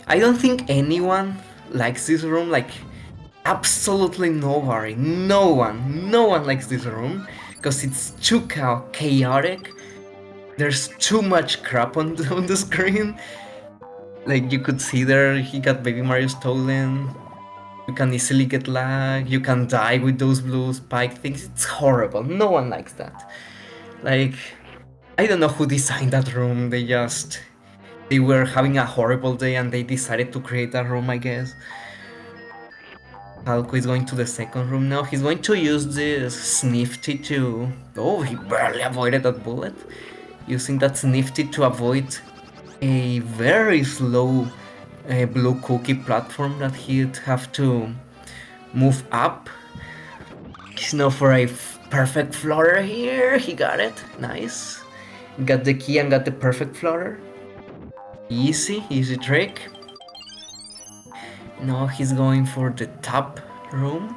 I don't think anyone likes this room. Like, absolutely nobody. No one likes this room because it's too chaotic. There's too much crap on the screen. Like, you could see there, he got Baby Mario stolen. You can easily get lag, you can die with those blue spike things. It's horrible. No one likes that. Like, I don't know who designed that room. They were having a horrible day and they decided to create that room, I guess. Calco is going to the second room now. He's going to use this Snifty to... Oh, he barely avoided that bullet. Using that Snifty to avoid a very slow blue cookie platform that he'd have to move up. He's now for a perfect flutter here. He got it. Nice. Got the key and got the perfect flutter. Easy trick. Now he's going for the top room.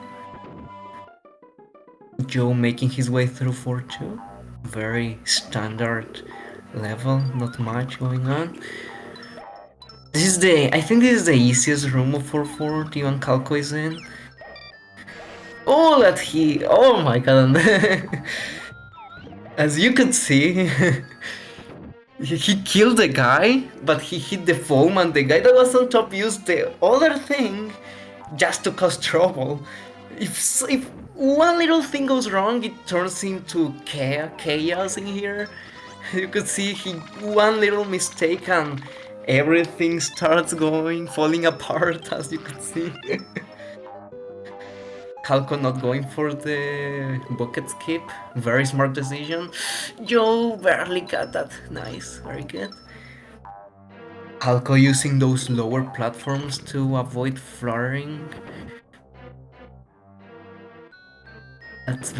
Jo making his way through 4-2. Very standard level, not much going on. I think this is the easiest room of 4-4 Ivan Calco is in. Oh my god. As you could see, he killed the guy, but he hit the foam and the guy that was on top used the other thing just to cause trouble. If one little thing goes wrong, it turns into chaos in here. You could see one little mistake and everything starts falling apart, as you could see. Calco not going for the bucket skip. Very smart decision. Jo barely got that. Nice, very good. Calco using those lower platforms to avoid fluttering. That's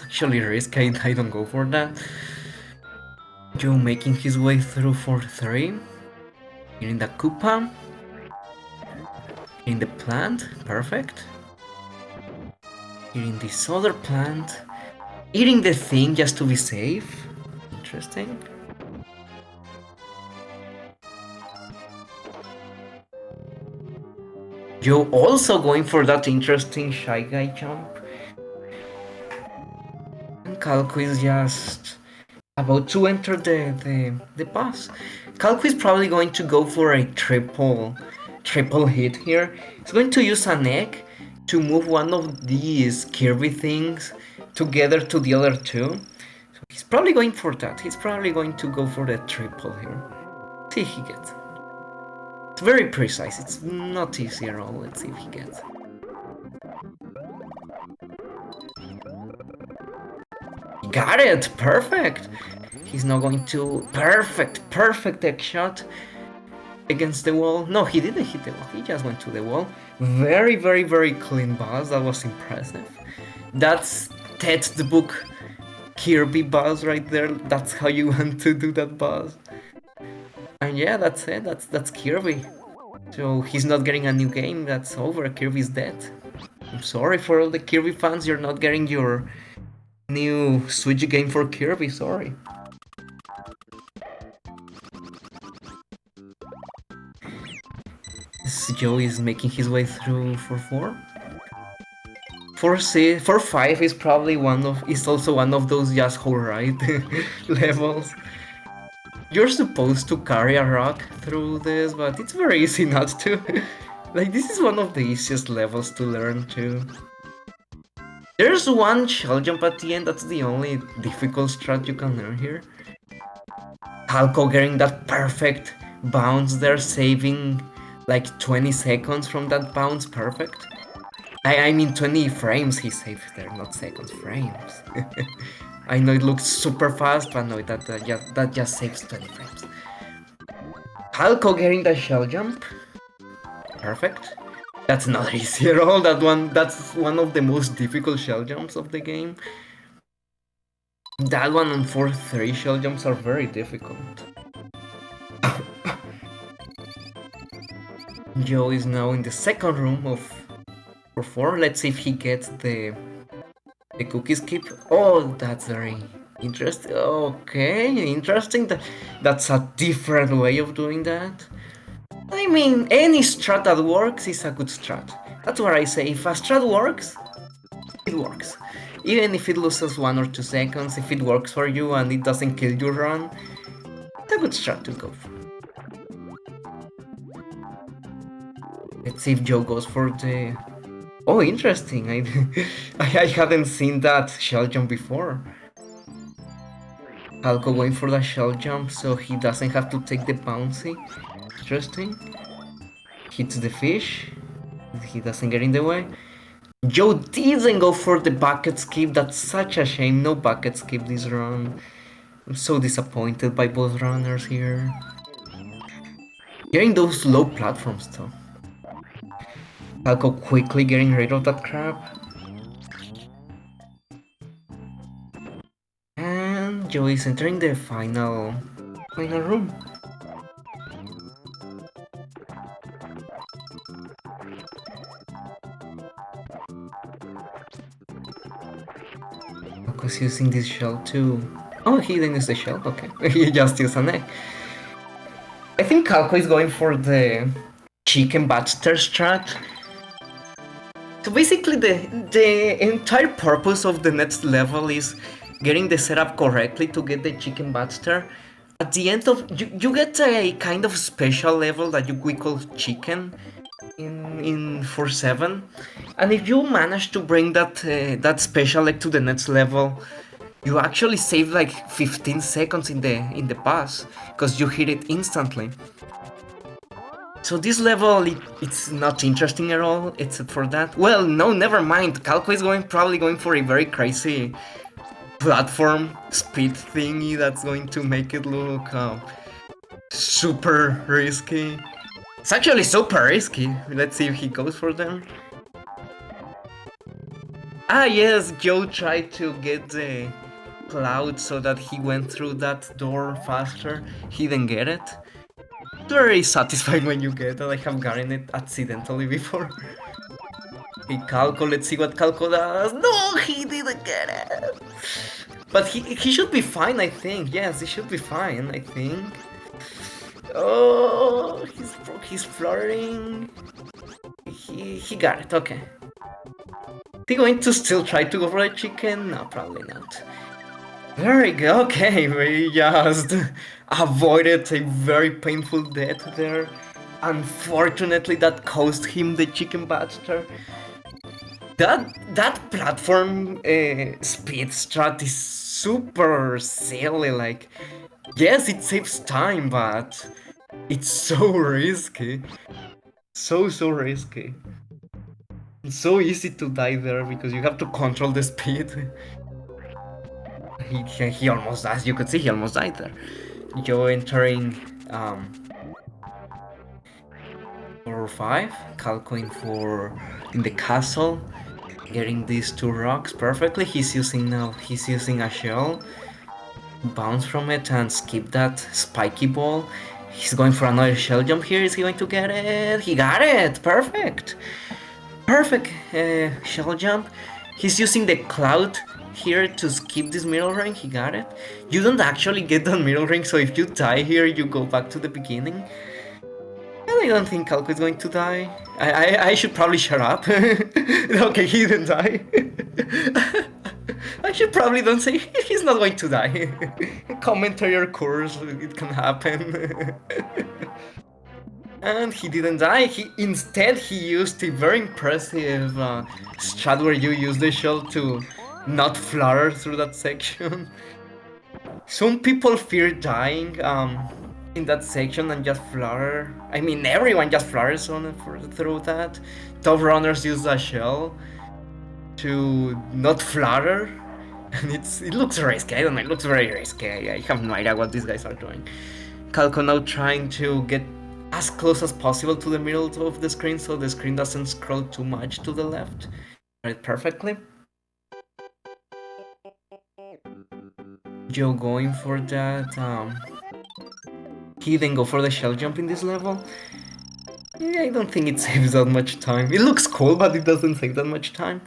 actually risky. I don't go for that. Jo making his way through 4-3. Hitting the Koopa. Hitting the plant. Perfect. Hitting this other plant. Eating the thing just to be safe. Interesting. Jo also going for that interesting Shy Guy jump. And Calco is just about to enter the boss. Calco is probably going to go for a triple hit here. He's going to use an egg to move one of these Kirby things together to the other two. So he's probably going for that. He's probably going to go for the triple here. See if he gets it. It's very precise. It's not easy at all. Let's see if he gets it. He got it! Perfect! He's now going to... Perfect egg shot against the wall. No, he didn't hit the wall. He just went to the wall. Very clean boss. That was impressive. That's textbook Kirby boss right there. That's how you want to do that boss. And yeah, that's it. That's Kirby. So he's not getting a new game. That's over. Kirby's dead. I'm sorry for all the Kirby fans. You're not getting your new Switch game for Kirby. Sorry. Jo is making his way through 4-4. 4-5 is probably also one of those just alright levels. You're supposed to carry a rock through this, but it's very easy not to. Like, this is one of the easiest levels to learn too. There's one shell jump at the end, that's the only difficult strat you can learn here. Calco getting that perfect bounce there, saving like 20 seconds from that bounce, perfect. I mean 20 frames he saved there, not seconds, frames. I know it looks super fast, but no, that just saves 20 frames. Calco getting the shell jump. Perfect. That's not easy at all, that's one of the most difficult shell jumps of the game. That one and 4-3 shell jumps are very difficult. Jo is now in the second room of 4-4. Let's see if he gets the cookie skip. Oh, that's very interesting. Okay, interesting. That's a different way of doing that. I mean, any strat that works is a good strat. That's what I say. If a strat works, it works. Even if it loses 1 or 2 seconds, if it works for you and it doesn't kill your run, it's a good strat to go for. Let's see if Joe goes for the... Oh, interesting. I haven't seen that shell jump before. Calco going for the shell jump so he doesn't have to take the bouncy. Interesting. Hits the fish. He doesn't get in the way. Joe didn't go for the bucket skip. That's such a shame. No bucket skip this run. I'm so disappointed by both runners here. Getting those low platforms though. Calco quickly getting rid of that crab. And Joe is entering the final room. Calco's using this shell too. Oh, he didn't use the shell, okay. He just used an egg. I think Calco is going for the chicken batster strat. So basically the entire purpose of the next level is getting the setup correctly to get the chicken batster. At the end of you get a kind of special level that we call chicken in 4-7, and if you manage to bring that special egg to the next level, you actually save like 15 seconds in the pass because you hit it instantly. So this level, it's not interesting at all, except for that. Well, no, never mind. Calco is probably going for a very crazy platform speed thingy that's going to make it look super risky. It's actually super risky. Let's see if he goes for them. Ah, yes, Joe tried to get the cloud so that he went through that door faster. He didn't get it. Very satisfied when you get it. I have gotten it accidentally before. Hey, Calco, let's see what Calco does. No, he didn't get it. But he should be fine, I think. Yes, he should be fine, I think. Oh, he's flirting. He got it, okay. Is he going to still try to go for a chicken? No, probably not. Very good, okay, we just avoided a very painful death there. Unfortunately, that cost him the chicken batster. That platform speed strat is super silly, like, yes, it saves time, but it's so risky. So risky. It's so easy to die there because you have to control the speed. He almost, as you could see, he almost died there. Joe entering 4 or 5, Calco in the castle, getting these 2 rocks perfectly. He's using a shell, bounce from it and skip that spiky ball. He's going for another shell jump here. Is he going to get it? He got it! Perfect! Perfect shell jump. He's using the cloud here to skip this middle ring. He got it. You don't actually get that middle ring, so if you die here, you go back to the beginning. And I don't think Calco is going to die. I should probably shut up. Okay, he didn't die. I should probably don't say he's not going to die. Commentary occurs, it can happen. And he didn't die. Instead he used a very impressive strat where you use the shell to not flutter through that section. Some people fear dying in that section and just flutter. I mean, everyone just flutters through that. Top runners use a shell to not flutter, and it looks risky. I don't know, it looks very risky. I have no idea what these guys are doing. Calco now trying to get as close as possible to the middle of the screen so the screen doesn't scroll too much to the left. Right, perfectly. Joe going for that. He didn't go for the shell jump in this level. Yeah, I don't think it saves that much time. It looks cool, but it doesn't save that much time.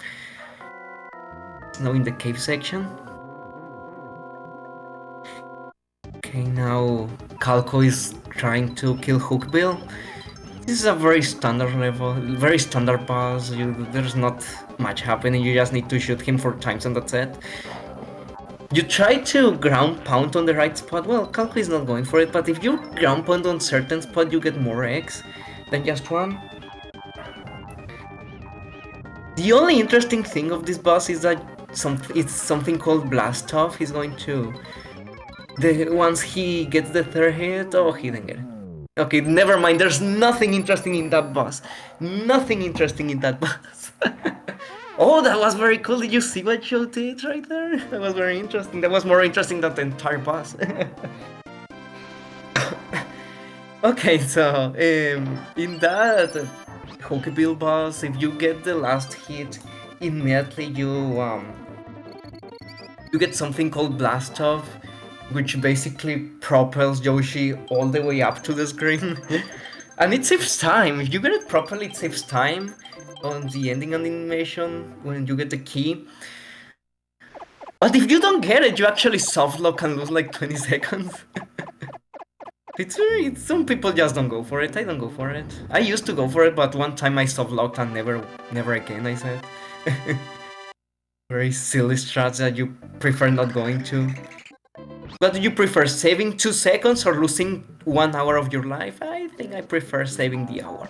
It's now in the cave section. Okay, now Calco is trying to kill Hookbill. This is a very standard level, very standard boss. There's not much happening, you just need to shoot him 4 times and that's it. You try to ground pound on the right spot. Well, Calco is not going for it, but if you ground pound on certain spot, you get more eggs than just one. The only interesting thing of this boss is that it's something called Blast Off. He's going to... Once he gets the third hit... Oh, he didn't get it. Okay, never mind. There's nothing interesting in that boss. Nothing interesting in that boss. Oh, that was very cool. Did you see what Joe did right there? That was very interesting. That was more interesting than the entire boss. Okay, so in that Hokebill boss, if you get the last hit, immediately you get something called Blast Off, which basically propels Yoshi all the way up to the screen. And it saves time. If you get it properly, it saves time on the ending animation when you get the key. But if you don't get it, you actually softlock and lose like 20 seconds. Some people just don't go for it. I don't go for it. I used to go for it, but one time I softlocked and never again, I said. Very silly strats that you prefer not going to. But do you prefer saving 2 seconds or losing 1 hour of your life? I think I prefer saving the hour.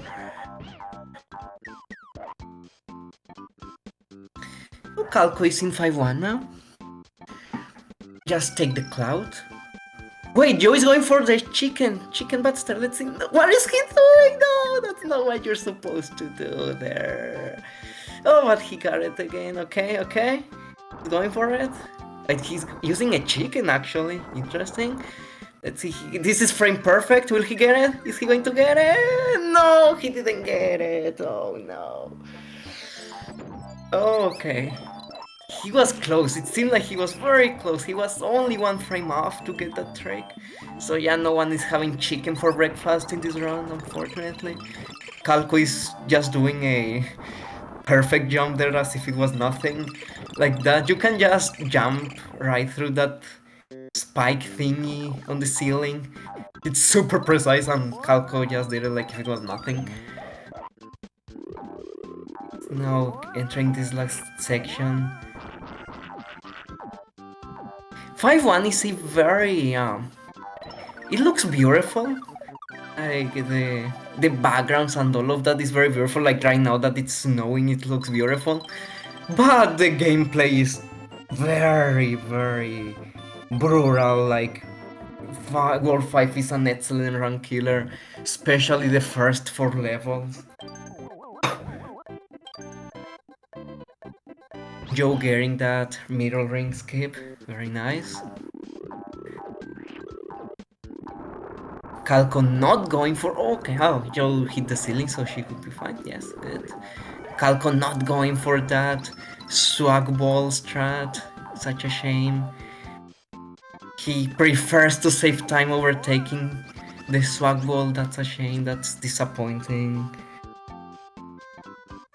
Oh, Calco is in 5-1 now. Just take the cloud. Wait, Joe is going for the chicken buster. Let's see. What is he doing? No, that's not what you're supposed to do there. Oh, but he got it again. Okay. He's going for it. Like he's using a chicken, actually. Interesting. Let's see. This is frame perfect. Will he get it? Is he going to get it? No, he didn't get it. Oh, no. Okay. He was close. It seemed like he was very close. He was only 1 frame off to get that trick. So yeah, no one is having chicken for breakfast in this round, unfortunately. Calco is just doing a perfect jump there as if it was nothing. Like that, you can just jump right through that spike thingy on the ceiling. It's super precise and Calco just did it like if it was nothing. Now entering this last section. 5-1 is a very it looks beautiful. Like the backgrounds and all of that is very beautiful. Like right now that it's snowing, it looks beautiful. But the gameplay is very brutal. Like World 5 is an excellent run killer, especially the first 4 levels. Joe getting that middle ring skip, very nice. Calco not going for... Okay, oh, Joe hit the ceiling, so she could be fine. Yes, good. Calco not going for that swag ball strat. Such a shame. He prefers to save time over taking the swag ball. That's a shame. That's disappointing.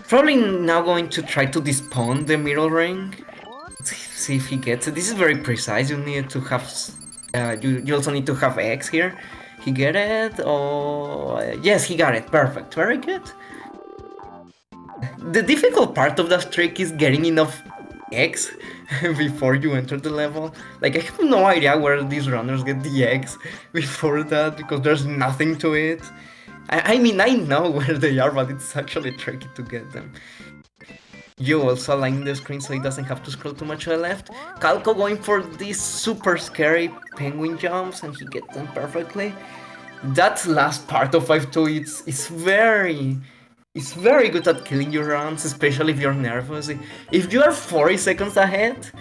Probably now going to try to despawn the middle ring. Let's see if he gets it. This is very precise. You need to have... you also need to have X here. He get it? Oh, yes, he got it. Perfect. Very good. The difficult part of that trick is getting enough X before you enter the level. Like, I have no idea where these runners get the X before that, because there's nothing to it. I mean, I know where they are, but it's actually tricky to get them. You also align the screen so he doesn't have to scroll too much to the left. Calco going for these super scary penguin jumps, and he gets them perfectly. That last part of 5-2 is very good at killing your runs, especially if you're nervous. If you are 40 seconds ahead,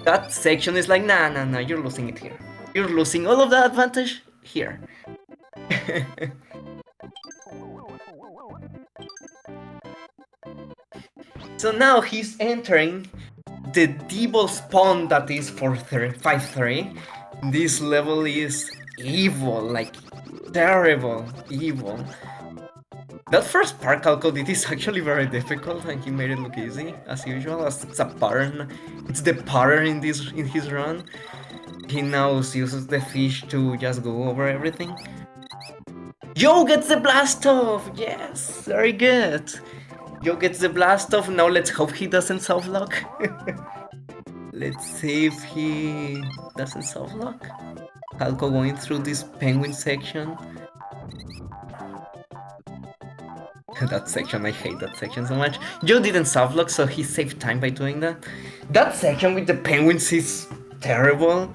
that section is like, nah, you're losing it here. You're losing all of that advantage here. So now he's entering the devil spawn that is for 5-3. This level is evil, like terrible evil. That first part Calco did is actually very difficult, and he made it look easy, as usual, as it's a pattern. It's the pattern in his run. He now uses the fish to just go over everything. Joe gets the blast off! Yes, very good. Joe gets the blast off. Now let's hope he doesn't softlock. Let's see if he doesn't softlock. Calco going through this penguin section. That section, I hate that section so much. Joe didn't softlock, so he saved time by doing that. That section with the penguins is terrible.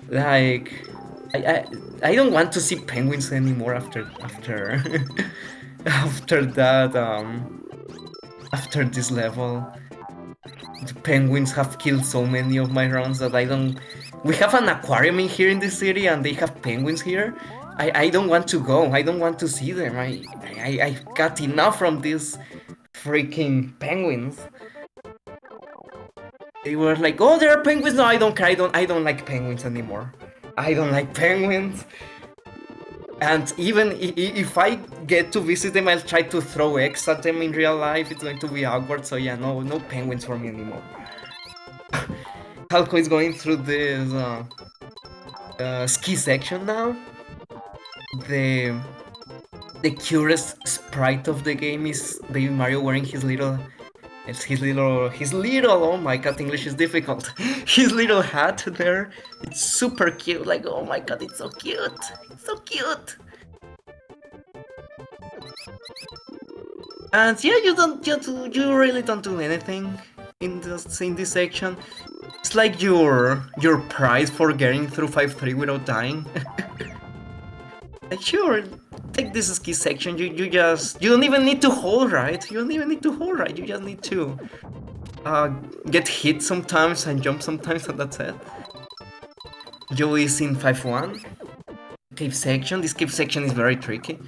Like, I don't want to see penguins anymore after after that after this level. The penguins have killed so many of my runs that I don't. We have an aquarium in here in the city, and they have penguins here. I don't want to go. I don't want to see them. I got enough from these freaking penguins. They were like, oh, there are penguins. No, I don't care. I don't like penguins anymore. I don't like penguins. And even if I get to visit them, I'll try to throw eggs at them in real life. It's going to be awkward. So yeah, no penguins for me anymore. Calco is going through this ski section now. The cutest sprite of the game is Baby Mario wearing his little, oh my god, English is difficult. His little hat there. It's super cute. Like, oh my god, it's so cute. It's so cute. And yeah, you really don't do anything in this section. It's like your prize for getting through 5-3 without dying. Like, sure, take this ski section. You don't even need to hold right. You don't even need to hold right. You just need to get hit sometimes and jump sometimes, and that's it. Joe is in 5-1. Cave section. This cave section is very tricky.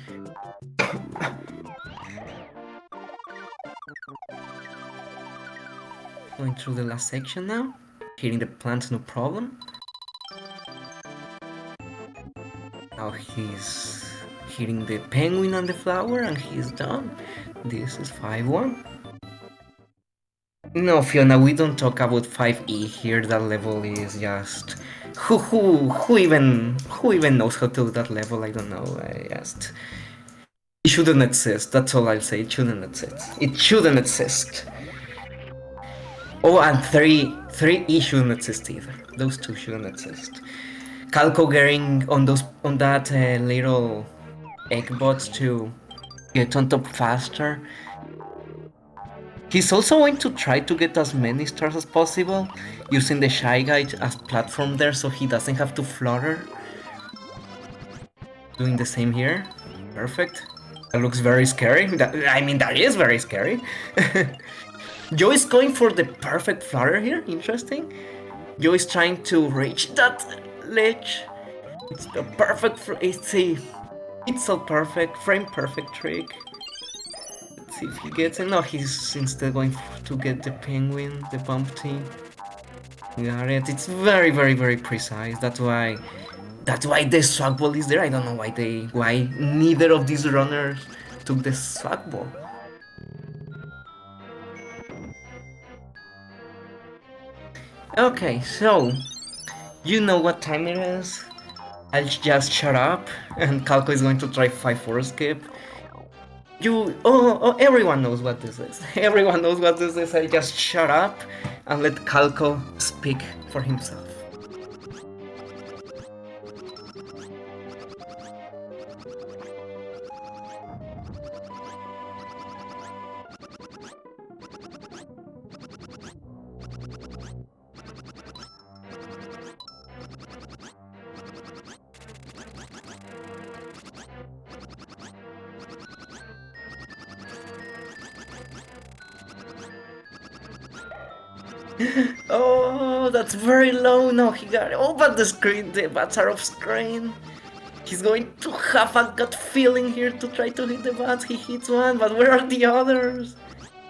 Going through the last section now. Hitting the plants, no problem. Now he's hitting the penguin and the flower, and he's done. This is 5-1. No, Fiona, we don't talk about 5E here. That level is just who even knows how to do that level? I don't know. It shouldn't exist. That's all I'll say. It shouldn't exist. It shouldn't exist. Oh, and 3E shouldn't exist either. Those two shouldn't exist. Calco getting on that little egg bots to get on top faster. He's also going to try to get as many stars as possible, using the Shy Guy as platform there so he doesn't have to flutter. Doing the same here. Perfect. That looks very scary. That is very scary. Joe is going for the perfect flutter here. Interesting. Joe is trying to reach that ledge. It's the perfect. It's a pixel perfect, frame perfect trick. Let's see if he gets it. No, he's instead going to get the penguin, the bump team. Got it. It's very, very, very precise. That's why the swag ball is there. I don't know why neither of these runners took the swag ball. Okay, so you know what time it is. I'll just shut up, and Calco is going to try 5-4 skip. Everyone knows what this is. Everyone knows what this is. I just shut up and let Calco speak for himself. Oh, that's very low. No, he got it. Oh, but the screen, the bats are off screen. He's going to have a gut feeling here to try to hit the bats. He hits one, but where are the others?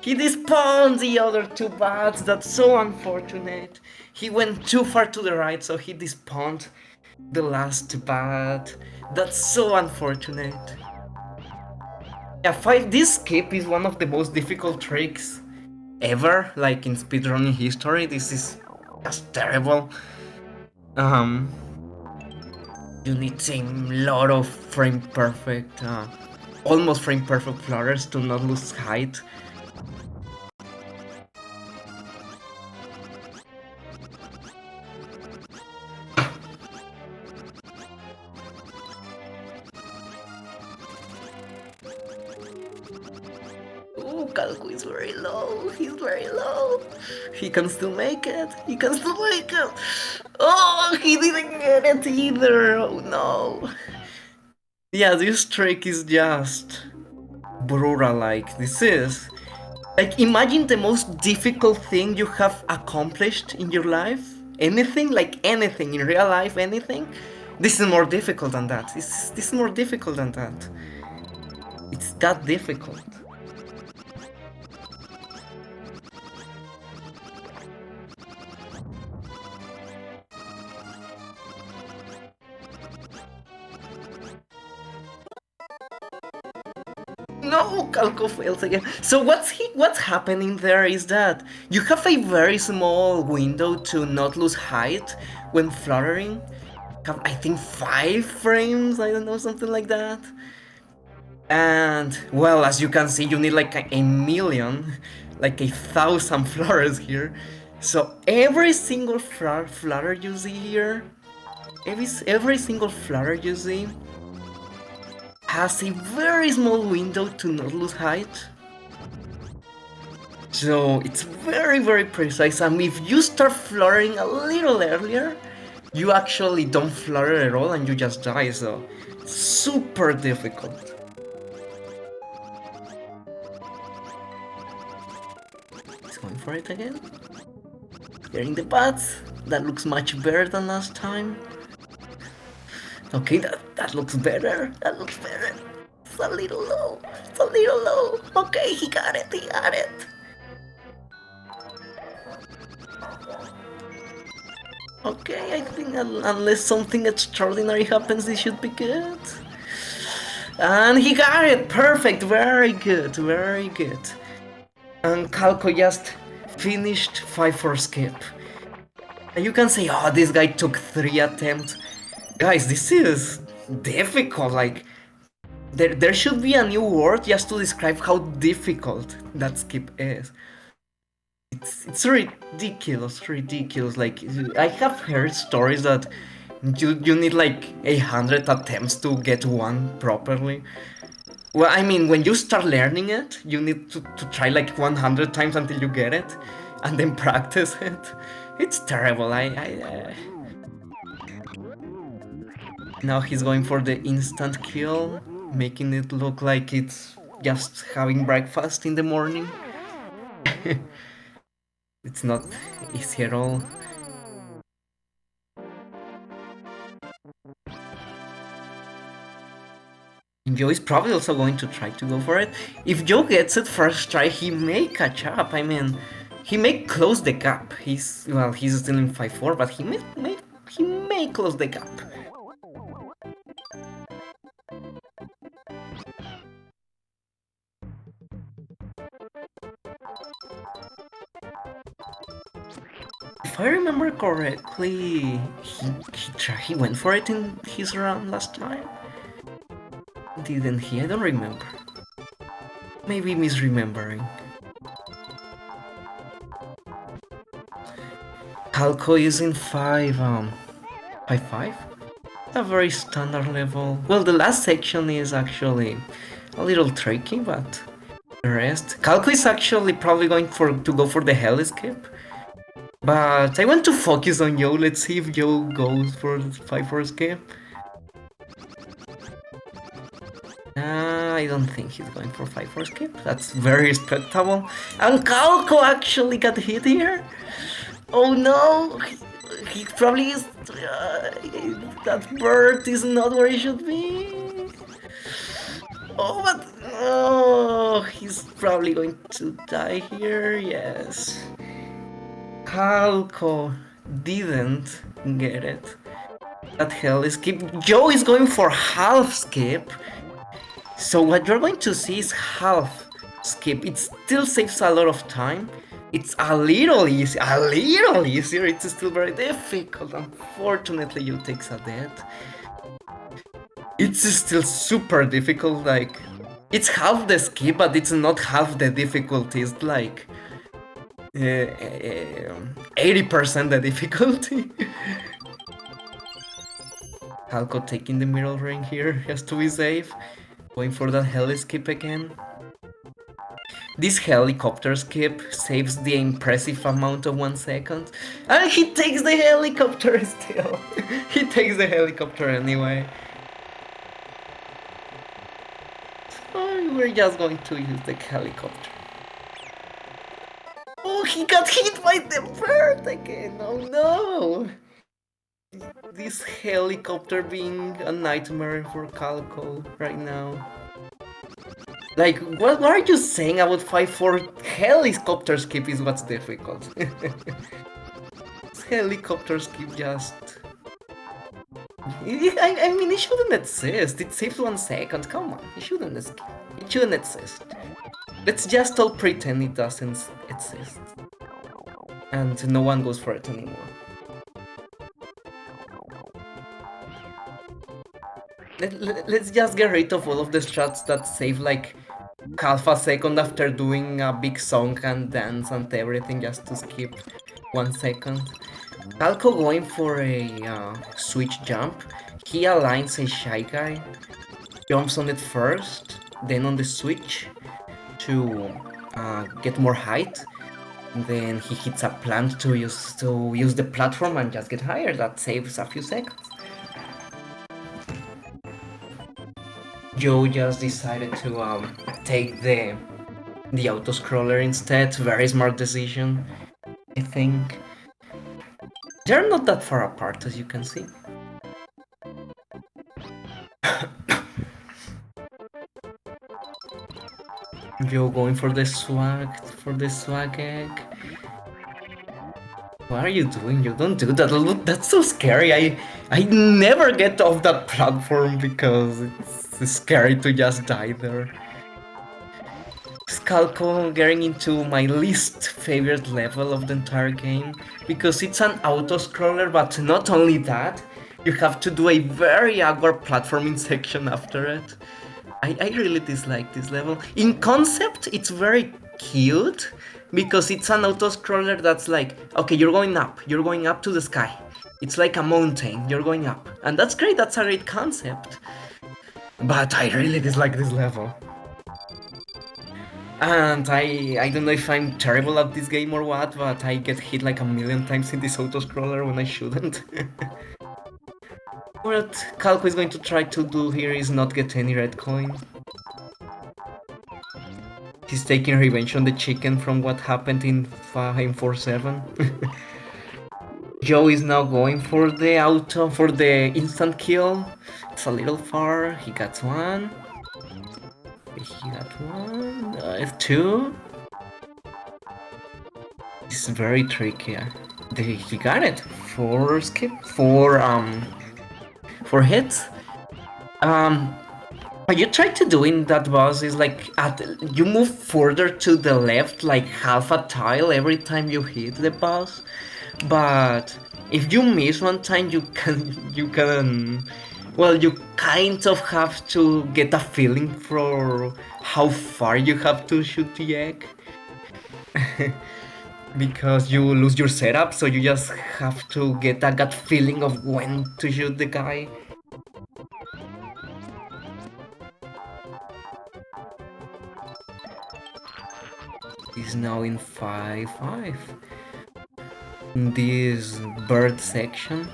He despawns the other two bats. That's so unfortunate. He went too far to the right, so he despawned the last bat. That's so unfortunate. Yeah, this skip is one of the most difficult tricks ever, like in speedrunning history. This is just terrible. You need a lot of frame perfect, almost frame perfect flutters to not lose height. Oh, Calco is very low. He's very low. He can still make it. He can still make it. Oh, he didn't get it either. Oh no. Yeah, this trick is just brutal. Like, this is. Like, imagine the most difficult thing you have accomplished in your life. Anything, like anything, in real life, anything. This is more difficult than that. This is more difficult than that. It's that difficult. No, Calco fails again. So what's happening there is that you have a very small window to not lose height when fluttering. Have, I think, 5 frames, I don't know, something like that. And well, as you can see, you need like a million, like 1,000 flutters here. So every single flutter you see here, every single flutter you see has a very small window to not lose height. So it's very precise, and if you start fluttering a little earlier, you actually don't flutter at all and you just die, so super difficult. He's going for it again. Getting the bats. That looks much better than last time. Okay, that looks better. That looks better. It's a little low. It's a little low. Okay, he got it. He got it. Okay, I think unless something extraordinary happens, this should be good. And he got it! Perfect! Very good, very good. And Calco just finished 5-4 skip. And you can say, oh, this guy took 3 attempts. Guys, this is difficult, like... There should be a new word just to describe how difficult that skip is. It's ridiculous, like, I have heard stories that you need like 100 attempts to get one properly. Well, I mean, when you start learning it, you need to try like 100 times until you get it, and then practice it. It's terrible, Now he's going for the instant kill, making it look like it's just having breakfast in the morning. It's not easy at all. Jo is probably also going to try to go for it. If Jo gets it first try, he may catch up. I mean, he may close the gap. He's still in 5-4, but he may close the gap. If I remember correctly, he went for it in his round last time. Didn't he? I don't remember. Maybe misremembering. Calco is in 5-5? A very standard level. Well, the last section is actually a little tricky, but the rest... Calco is actually probably going to go for the hell escape. But I want to focus on Jo. Let's see if Jo goes for the 5-4 escape. I don't think he's going for 5-4 skip. That's very respectable. And Calco actually got hit here. Oh no! He probably is... that bird is not where he should be. Oh, but... oh, he's probably going to die here. Yes. Calco didn't get it. That hell skip. Jo is going for half skip. So what you're going to see is half skip. It still saves a lot of time. It's a little easier. It's still very difficult. Unfortunately, you take a death. It's still super difficult. Like, it's half the skip, but it's not half the difficulty. It's like 80% the difficulty. Calco taking the middle ring here, just to be safe. Going for that hell skip again. This helicopter skip saves the impressive amount of 1 second. And he takes the helicopter still. He takes the helicopter anyway. So we're just going to use the helicopter. Oh, he got hit by the bird again. Oh no. This helicopter being a nightmare for Calco right now. Like, what are you saying about 5-4? Helicopter skip is what's difficult. Helicopter skip just... I mean, it shouldn't exist. It saves 1 second. Come on, it shouldn't exist. It shouldn't exist. Let's just all pretend it doesn't exist. And no one goes for it anymore. Let's just get rid of all of the strats that save like half a second after doing a big song and dance and everything just to skip 1 second. Calco going for a switch jump. He aligns a Shy Guy, jumps on it first, then on the switch to get more height. Then he hits a plant to use the platform and just get higher. That saves a few seconds. Jo just decided to take the auto-scroller instead. Very smart decision, I think. They're not that far apart, as you can see. Jo going for the swag egg. What are you doing? You don't do that. Look, that's so scary. I never get off that platform because it's scary to just die there. Calco getting into my least favorite level of the entire game because it's an auto-scroller, but not only that, you have to do a very awkward platforming section after it. I really dislike this level. In concept, it's very cute because it's an auto-scroller that's like, okay, you're going up to the sky. It's like a mountain, you're going up. And that's great, that's a great concept. But I really dislike this level. And I don't know if I'm terrible at this game or what, but I get hit like a million times in this auto-scroller when I shouldn't. What Calco is going to try to do here is not get any red coin. He's taking revenge on the chicken from what happened in 4-7. Jo is now going for the instant kill. It's a little far. He got one. He got one. Two. It's very tricky. He got it. 4 skip. 4 hits. What you try to do in that boss is like you move further to the left like half a tile every time you hit the boss. But if you miss one time, you kind of have to get a feeling for how far you have to shoot the egg. Because you lose your setup, so you just have to get a gut feeling of when to shoot the guy. He's now in 5-5. In this bird section.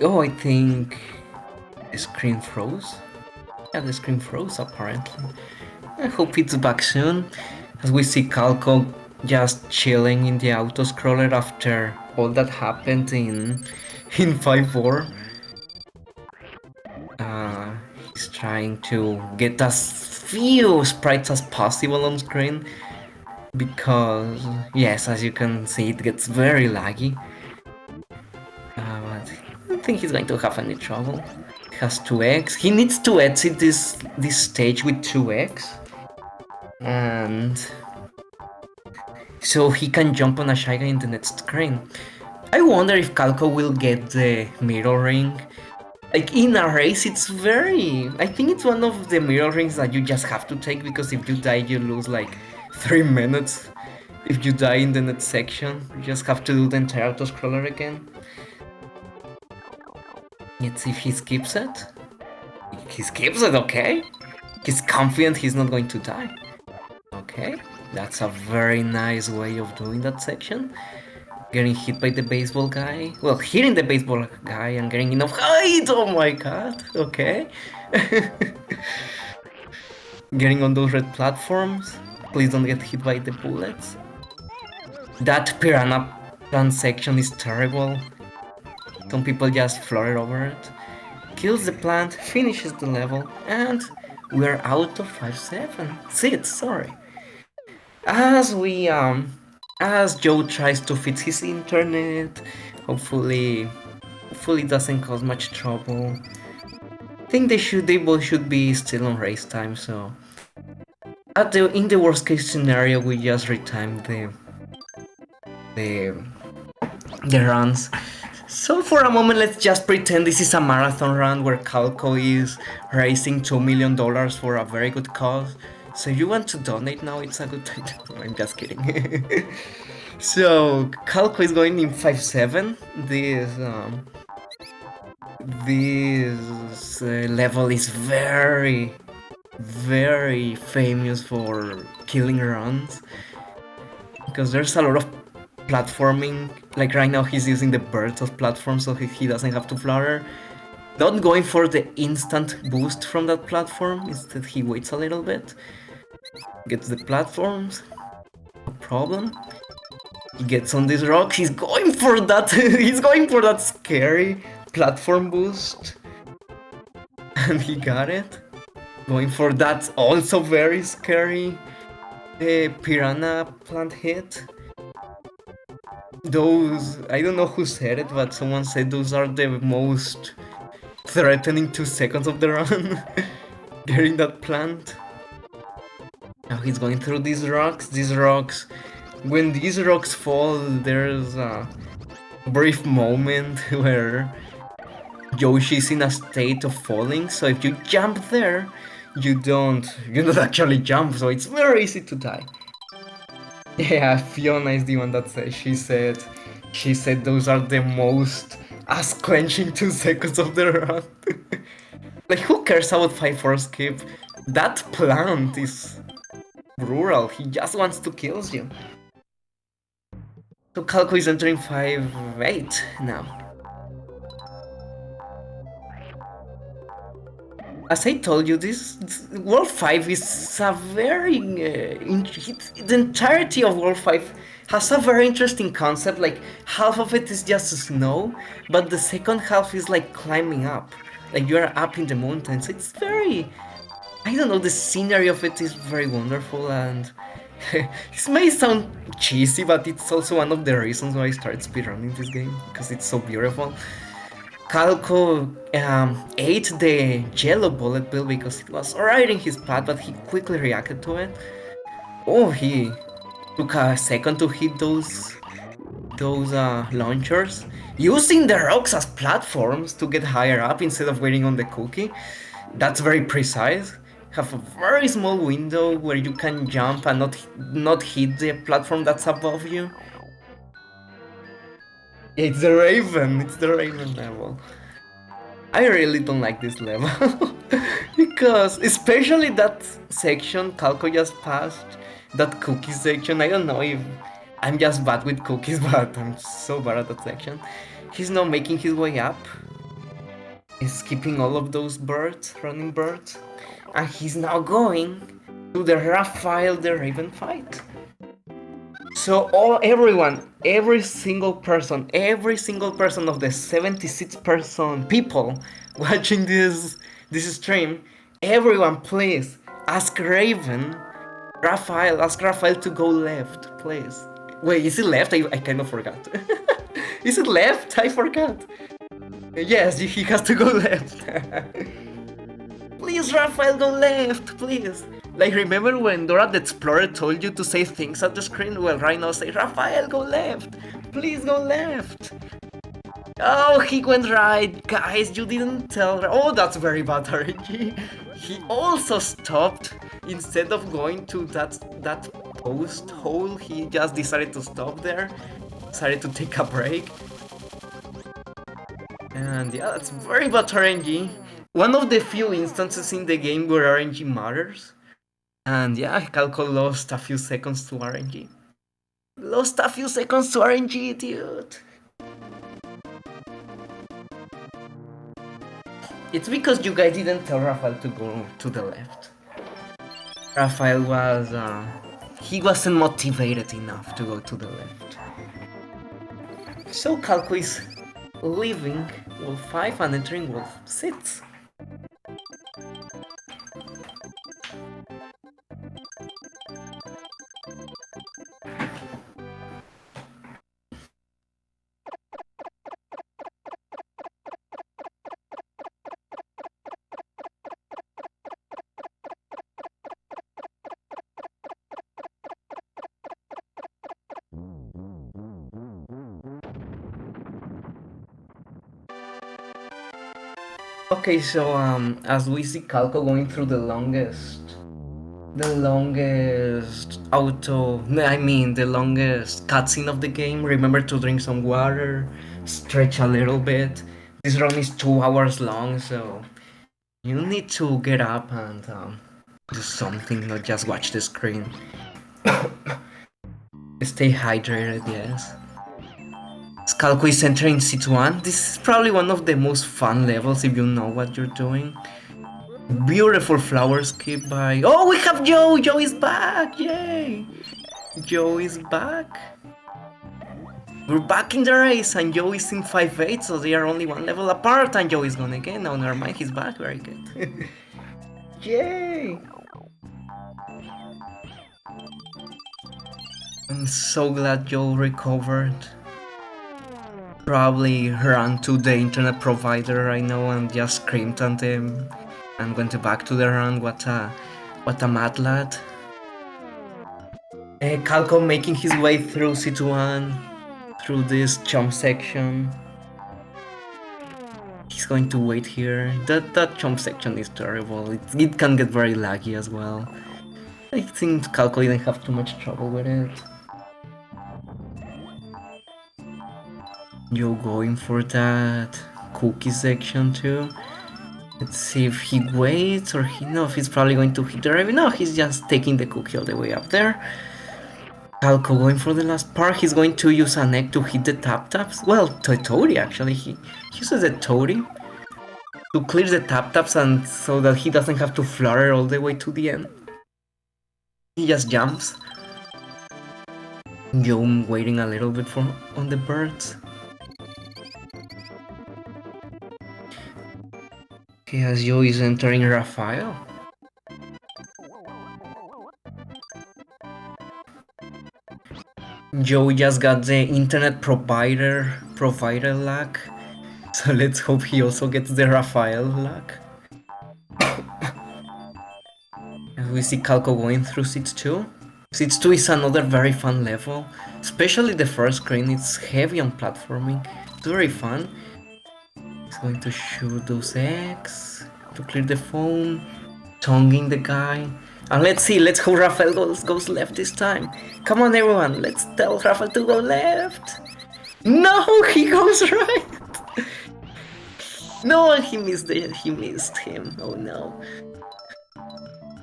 Oh, I think the screen froze. Yeah, the screen froze apparently. I hope it's back soon. As we see Calco just chilling in the auto-scroller after all that happened in 5-4. He's trying to get as few sprites as possible on screen. Because, yes, as you can see, it gets very laggy. But I don't think he's going to have any trouble. He has 2 eggs. He needs to exit this stage with 2 eggs. And so he can jump on a Shy Guy in the next screen. I wonder if Calco will get the mirror ring. Like in a race, it's very... I think it's one of the mirror rings that you just have to take, because if you die, you lose like 3 minutes. If you die in the next section, you just have to do the entire auto-scroller again. Let's see if he skips it. He skips it, okay? He's confident he's not going to die. Okay, that's a very nice way of doing that section. Getting hit by the baseball guy. Well, hitting the baseball guy and getting enough height! Oh my god, okay. Getting on those red platforms. Please don't get hit by the bullets. That piranha plant section is terrible. Some people just flutter over it. Kills the plant, finishes the level, and we're out of 5-7. 6, sorry. As Joe tries to fix his internet, hopefully doesn't cause much trouble. I think they both should be still on race time, so in the worst case scenario we just retime the runs. So for a moment, let's just pretend this is a marathon run where Calco is raising $2 million for a very good cause. So if you want to donate now, it's a good time. I'm just kidding. So Calco is going in 5-7. This level is very, very famous for killing runs because there's a lot of platforming. Like right now he's using the birds of platform so he doesn't have to flutter. Not going for the instant boost from that platform, instead he waits a little bit. Gets the platforms, no problem. He gets on this rock, he's going for that he's going for that scary platform boost. And he got it. Going for that also very scary piranha plant hit. Those, I don't know who said it, but someone said those are the most threatening 2 seconds of the run. Getting that plant. Now he's going through these rocks. When these rocks fall, there's a brief moment where Yoshi's in a state of falling, so if you jump there, you don't actually jump, so it's very easy to die. Yeah, Fiona is the one that said, she said those are the most ass-quenching 2 seconds of the run. Like, who cares about 5-4 skip? That plant is brutal, he just wants to kill you. So Calco is entering 5-8 now. As I told you, this World 5 is a very... the entirety of World 5 has a very interesting concept. Like, half of it is just snow, but the second half is like climbing up. Like, you're up in the mountains. It's very... I don't know, the scenery of it is very wonderful, and... This may sound cheesy, but it's also one of the reasons why I started speedrunning this game, because it's so beautiful. Calco ate the yellow bullet bill because it was right in his path, but he quickly reacted to it. Oh, he took a second to hit those launchers, using the rocks as platforms to get higher up instead of waiting on the cookie. That's very precise. Have a very small window where you can jump and not hit the platform that's above you. It's the Raven level. I really don't like this level. Because, especially that section Calco just passed, that cookie section, I don't know if I'm just bad with cookies, but I'm so bad at that section. He's now making his way up. He's skipping all of those birds, running birds. And he's now going to the Raphael the Raven fight. So every single person of the 76% people watching this stream, everyone please ask Raphael to go left, please. Wait, is it left? I kind of forgot. Is it left? I forgot. Yes, he has to go left. Please, Raphael, go left, please. Like, remember when Dora the Explorer told you to say things at the screen? Well, right now say, Raphael, go left. Please go left. Oh, he went right. Guys, you didn't tell. Oh, that's very bad RNG. He also stopped. Instead of going to that post hole, he just decided to stop there. Decided to take a break. And yeah, that's very bad RNG. one of the few instances in the game where RNG matters. And yeah, Calco lost a few seconds to RNG. Lost a few seconds to RNG, dude. It's because you guys didn't tell Rafael to go to the left. Rafael was, he wasn't motivated enough to go to the left. So Calco is leaving Wolf 5 and entering Wolf 6. Okay, so as we see Calco going through the longest the longest cutscene of the game. Remember to drink some water, stretch a little bit. This run is 2 hours long, so you need to get up and do something, not just watch the screen. Stay hydrated, yes. Calco is entering C1. This is probably one of the most fun levels if you know what you're doing. Beautiful flower skip by... Oh, we have Jo! Jo is back! Yay! Jo is back. We're back in the race and Jo is in 5-8, so they are only one level apart and Jo is gonna get. Oh, never mind, he's back. Very good. Yay! I'm so glad Jo recovered. Probably ran to the internet provider right now and just screamed at them and went back to the run. What a mad lad. Calco making his way through C1, through this jump section. He's going to wait here. That jump section is terrible. It can get very laggy as well. I think Calco didn't have too much trouble with it. Jo going for that cookie section too. Let's see if he waits or if he's probably going to hit the raven. No, he's just taking the cookie all the way up there. Calco going for the last part. He's going to use an egg to hit the tap-taps. Well, Toady actually. He uses a Toady to clear the tap-taps and so that he doesn't have to flutter all the way to the end. He just jumps. Jo waiting a little bit on the birds. Okay, as Jo is entering Rafael. Jo just got the internet provider luck. So let's hope he also gets the Rafael luck. We see Calco going through Seeds 2. Seeds 2 is another very fun level. Especially the first screen, it's heavy on platforming. It's very fun. He's going to shoot those eggs to clear the foam, tonguing the guy. And let's hope Rafael goes left this time. Come on everyone, let's tell Rafael to go left. No, he goes right. No, he missed him. Oh no.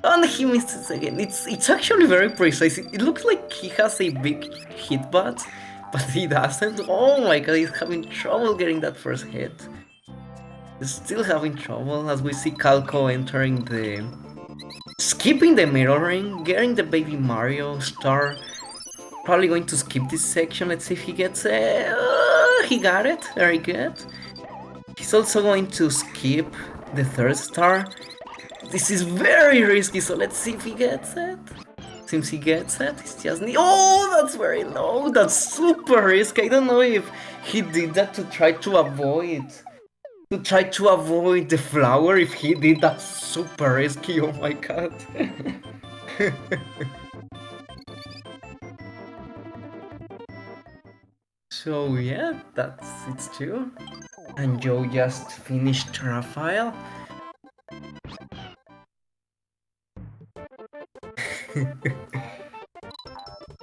And he missed it again. It's actually very precise. It looks like he has a big hitbox, but he doesn't. Oh my god, he's having trouble getting that first hit. He's still having trouble as we see Calco entering skipping the mirroring, getting the baby Mario star. Probably going to skip this section. Let's see if he gets it. He got it. Very good. He's also going to skip the third star. This is very risky, so let's see if he gets it. Seems he gets it. He's just oh, that's very low. That's super risky. I don't know if he did that to try to avoid the flower. If he did, that's super risky. Oh my god. So yeah, that's it too. And Jo just finished Rafael.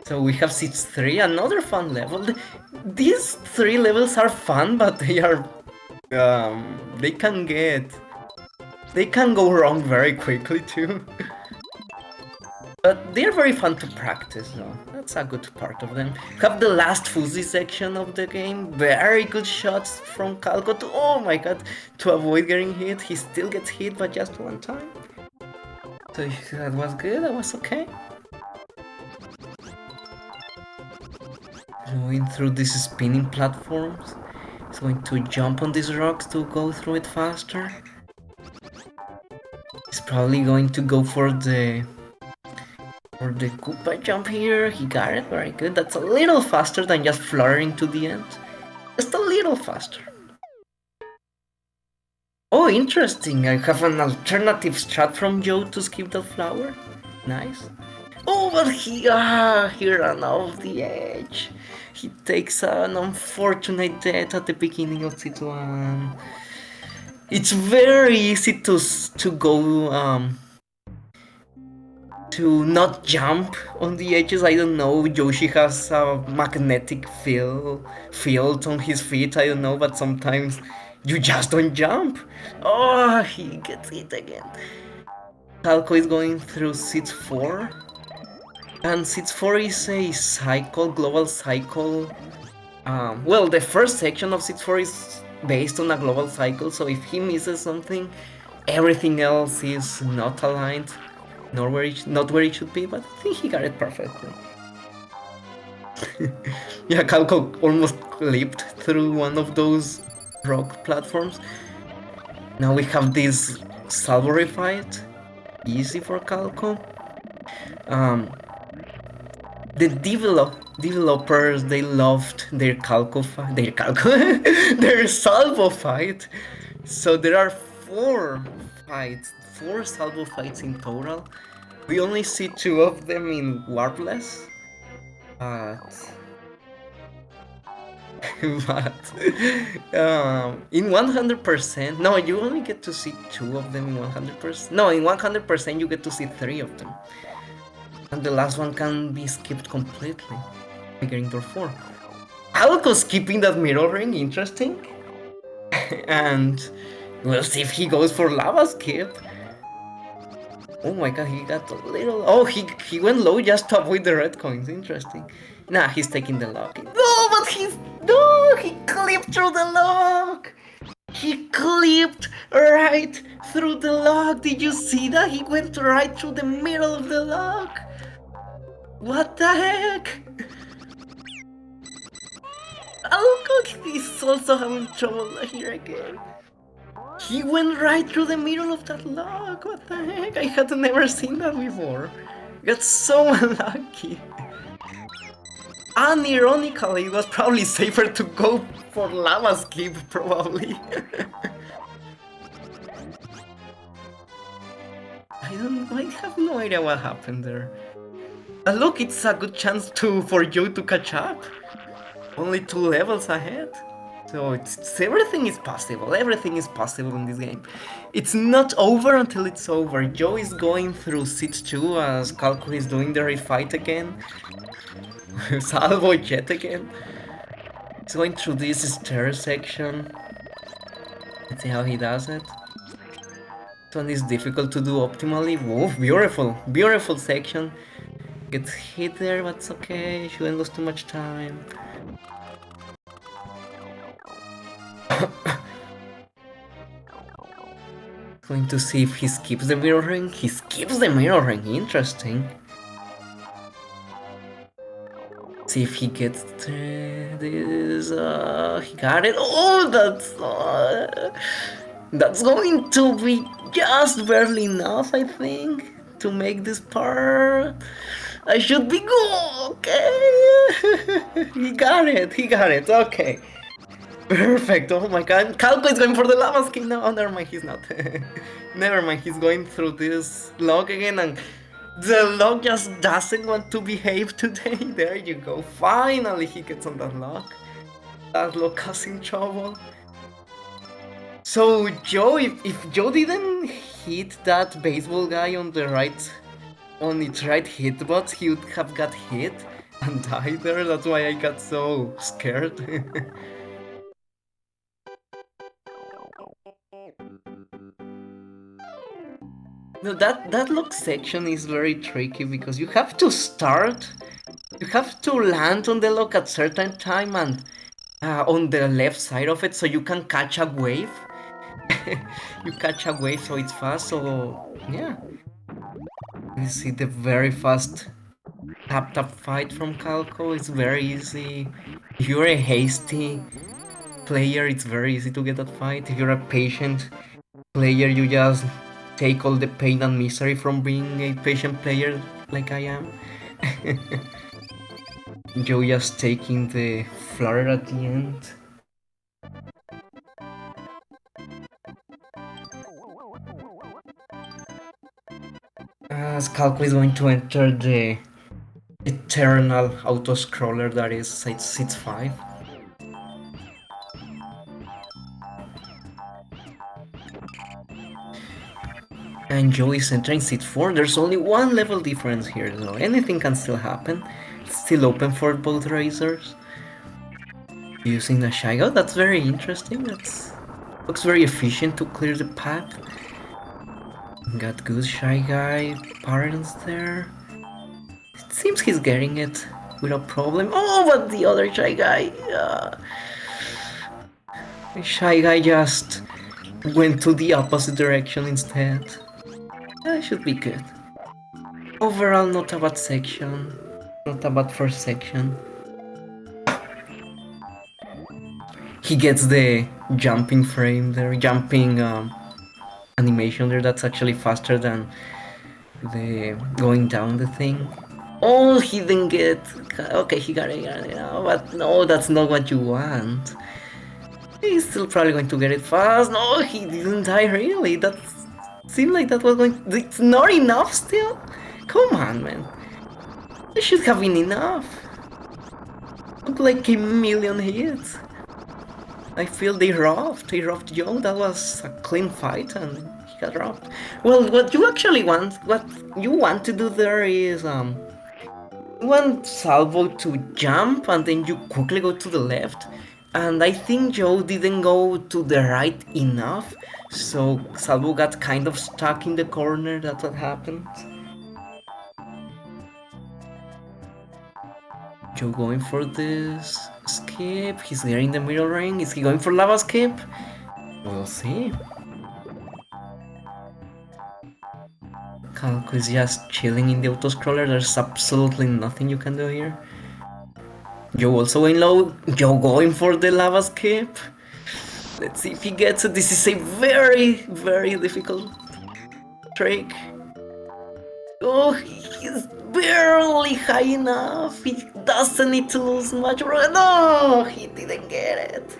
So we have Seeds 3, another fun level. These 3 levels are fun, but they are they can get They can go wrong very quickly too. But they're very fun to practice, so that's a good part of them. Have the last fuzzy section of the game, very good shots from Calco to, oh my god, to avoid getting hit. He still gets hit, but just one time. So that was good, that was okay. Going through these spinning platforms. He's going to jump on these rocks to go through it faster. He's probably going to go for the Koopa jump here. He got it, very good. That's a little faster than just fluttering to the end. Just a little faster. Oh, interesting. I have an alternative strat from Jo to skip the flower. Nice. Oh, but he ran off the edge. He takes an unfortunate death at the beginning of Season 1. It's very easy to go to not jump on the edges. I don't know, Yoshi has a magnetic field on his feet, I don't know, but sometimes you just don't jump. Oh, he gets hit again. Calco is going through Seeds 4. And Seeds 4 is a cycle, global cycle. Well, the first section of Seeds 4 is based on a global cycle, so if he misses something, everything else is not aligned. Not where it should be, but I think he got it perfectly. Yeah, Calco almost leaped through one of those rock platforms. Now we have this Salvory fight. Easy for Calco. The developers, they loved their their Salvo fight. So there are 4 Salvo fights in total. We only see 2 of them in Warpless, but in 100%, no, you only get to see 2 of them in 100%. No, in 100% you get to see 3 of them, and the last one can be skipped completely by getting door 4. Calco skipping that mirror ring, interesting, and we'll see if he goes for lava skip. Oh my god, he got a little... Oh, he went low just to avoid the red coins. Interesting. Nah, he's taking the lock. No, but he clipped through the lock! He clipped right through the lock! Did you see that? He went right through the middle of the lock! What the heck? Oh, he's also having trouble here again. He went right through the middle of that lock. What the heck? I had never seen that before. Got so unlucky. And ironically, it was probably safer to go for lava skip, probably. I have no idea what happened there. Look, it's a good chance for Jo to catch up. Only 2 levels ahead. So everything is possible. Everything is possible in this game. It's not over until it's over. Jo is going through Seeds 2 as Calco is doing the refight again. Salvo yet again. He's going through this stair section. Let's see how he does it. This one is difficult to do optimally. Whoa, beautiful. Beautiful section. Gets hit there, but it's okay. Shouldn't lose too much time. Going to see if he skips the mirror ring. He skips the mirror ring. Interesting. See if he gets this. He got it. Oh, that's going to be just barely enough, I think, to make this part. I should be good. Okay. He got it. Okay. Perfect. Oh my god. Calco is going for the lava skin now. Oh, never mind. He's not. Never mind. He's going through this log again, and the log just doesn't want to behave today. There you go. Finally, he gets on that log. That log causing trouble. So Jo, if Jo didn't hit that baseball guy on its right hitbox, he would have got hit and died there. That's why I got so scared. No, that lock section is very tricky because you have to start, you have to land on the lock at certain time and on the left side of it so you can catch a wave. You catch a wave so it's fast, so yeah. You see the very fast tap fight from Calco, it's very easy. If you're a hasty player, it's very easy to get that fight. If you're a patient player, you just take all the pain and misery from being a patient player like I am. Joe just taking the flutter at the end. As Calco is going to enter the eternal auto-scroller that is Seats 5. And Joe is entering Seat 4. There's only one level difference here, so anything can still happen. It's still open for both racers. Using the Shy Guy, that's very interesting. That looks very efficient to clear the path. Got good Shy Guy parents there. It seems he's getting it without problem. Oh, but the other Shy Guy... the Shy Guy just went to the opposite direction instead. That should be good. Overall, not a bad section. Not a bad first section. He gets the jumping frame there, jumping animation there. That's actually faster than the going down the thing. Oh, he didn't get... Okay, he got it, but no, that's not what you want. He's still probably going to get it fast. No, he didn't die really. That seemed like that was going... It's not enough still? Come on, man. It should have been enough. Look like a million hits. I feel they robbed Young. That was a clean fight and he got robbed. Well, what you actually want, what you want to do there is, you want Salvo to jump and then you quickly go to the left. And I think Joe didn't go to the right enough, so Salvo got kind of stuck in the corner. That's what happened. Joe going for this skip. He's getting the middle ring. Is he going for lava skip? We'll see. Calco is just chilling in the auto-scroller. There's absolutely nothing you can do here. Joe also going low. Joe going for the lava skip. Let's see if he gets it. This is a very, very difficult trick. Oh, he's barely high enough. He doesn't need to lose much. No, he didn't get it.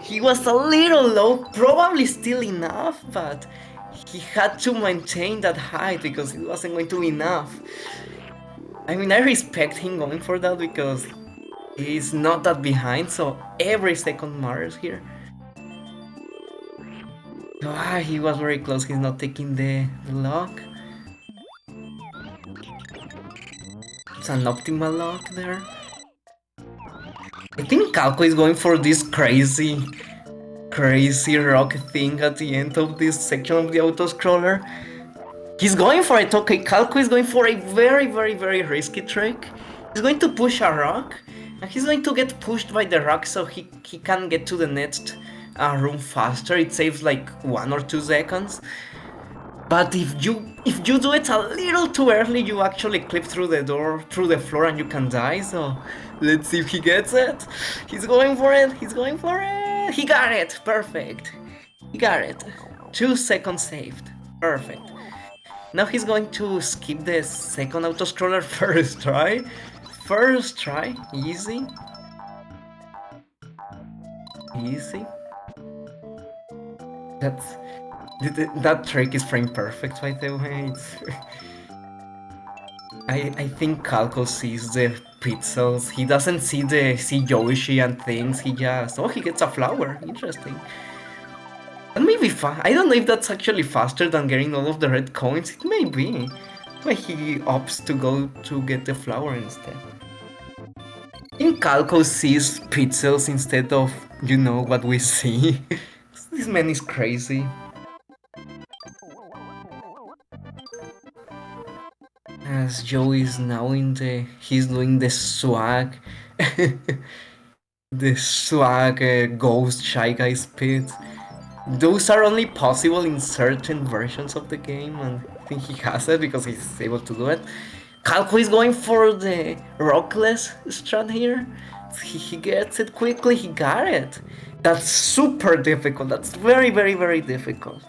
He was a little low, probably still enough, but he had to maintain that height because it wasn't going to be enough. I mean, I respect him going for that because he's not that behind, so every second matters here. He was very close. He's not taking the lock. It's an optimal lock there. I think Calco is going for this crazy rock thing at the end of this section of the auto-scroller. He's going for it. Okay, Calco is going for a very, very, very risky trick. He's going to push a rock, and he's going to get pushed by the rock so he can get to the next room faster. It saves like 1 or 2 seconds. But if you do it a little too early, you actually clip through the door, through the floor, and you can die. So let's see if he gets it. He's going for it. He's going for it. He got it. Perfect. He got it. 2 seconds saved. Perfect. Now he's going to skip the second auto-scroller first try. First try. Easy. Easy. That trick is frame perfect, by the way. I think Calco sees the pixels. He doesn't see Yoshi and things. He just... Oh, he gets a flower. Interesting. That may be fun. I don't know if that's actually faster than getting all of the red coins. It may be. But he opts to go to get the flower instead. I think Calco sees pixels instead of, you know, what we see. This man is crazy. as Joe is now he's doing the swag, the swag ghost Shy Guy speed. Those are only possible in certain versions of the game, and I think he has it because he's able to do it. Calco is going for the rockless strat here. He gets it quickly, he got it. That's super difficult, that's very, very, very difficult.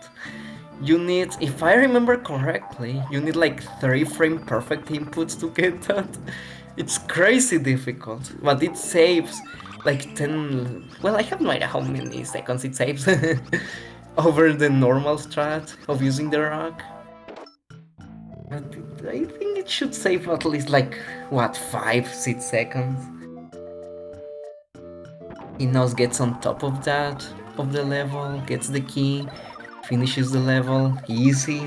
You need, if I remember correctly, you need like 3 frame perfect inputs to get that. It's crazy difficult, but it saves like 10, well, I have no idea how many seconds it saves over the normal strat of using the rock. But I think it should save at least like, what, 5-6 seconds. He now gets on top of that, of the level, gets the key, finishes the level, easy.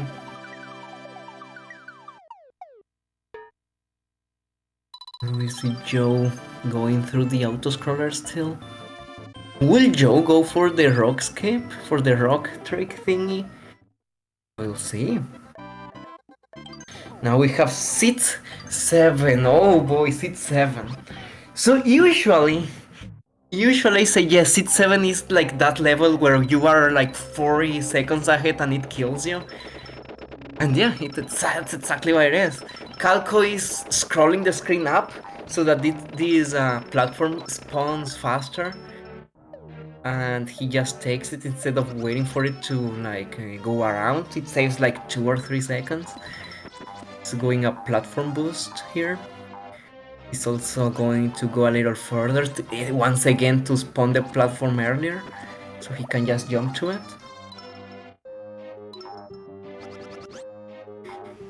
We see Joe going through the auto-scroller still. Will Joe go for the rock skip? For the rock trick thingy? We'll see. Now we have seat 7. Oh boy, seat 7. So usually I say yes, seat 7 is like that level where you are like 40 seconds ahead and it kills you. And yeah, that's exactly what it is. Calco is scrolling the screen up so that this platform spawns faster. And he just takes it instead of waiting for it to like go around. It saves like 2 or 3 seconds. It's going a platform boost here. He's also going to go a little further once again to spawn the platform earlier, so he can just jump to it.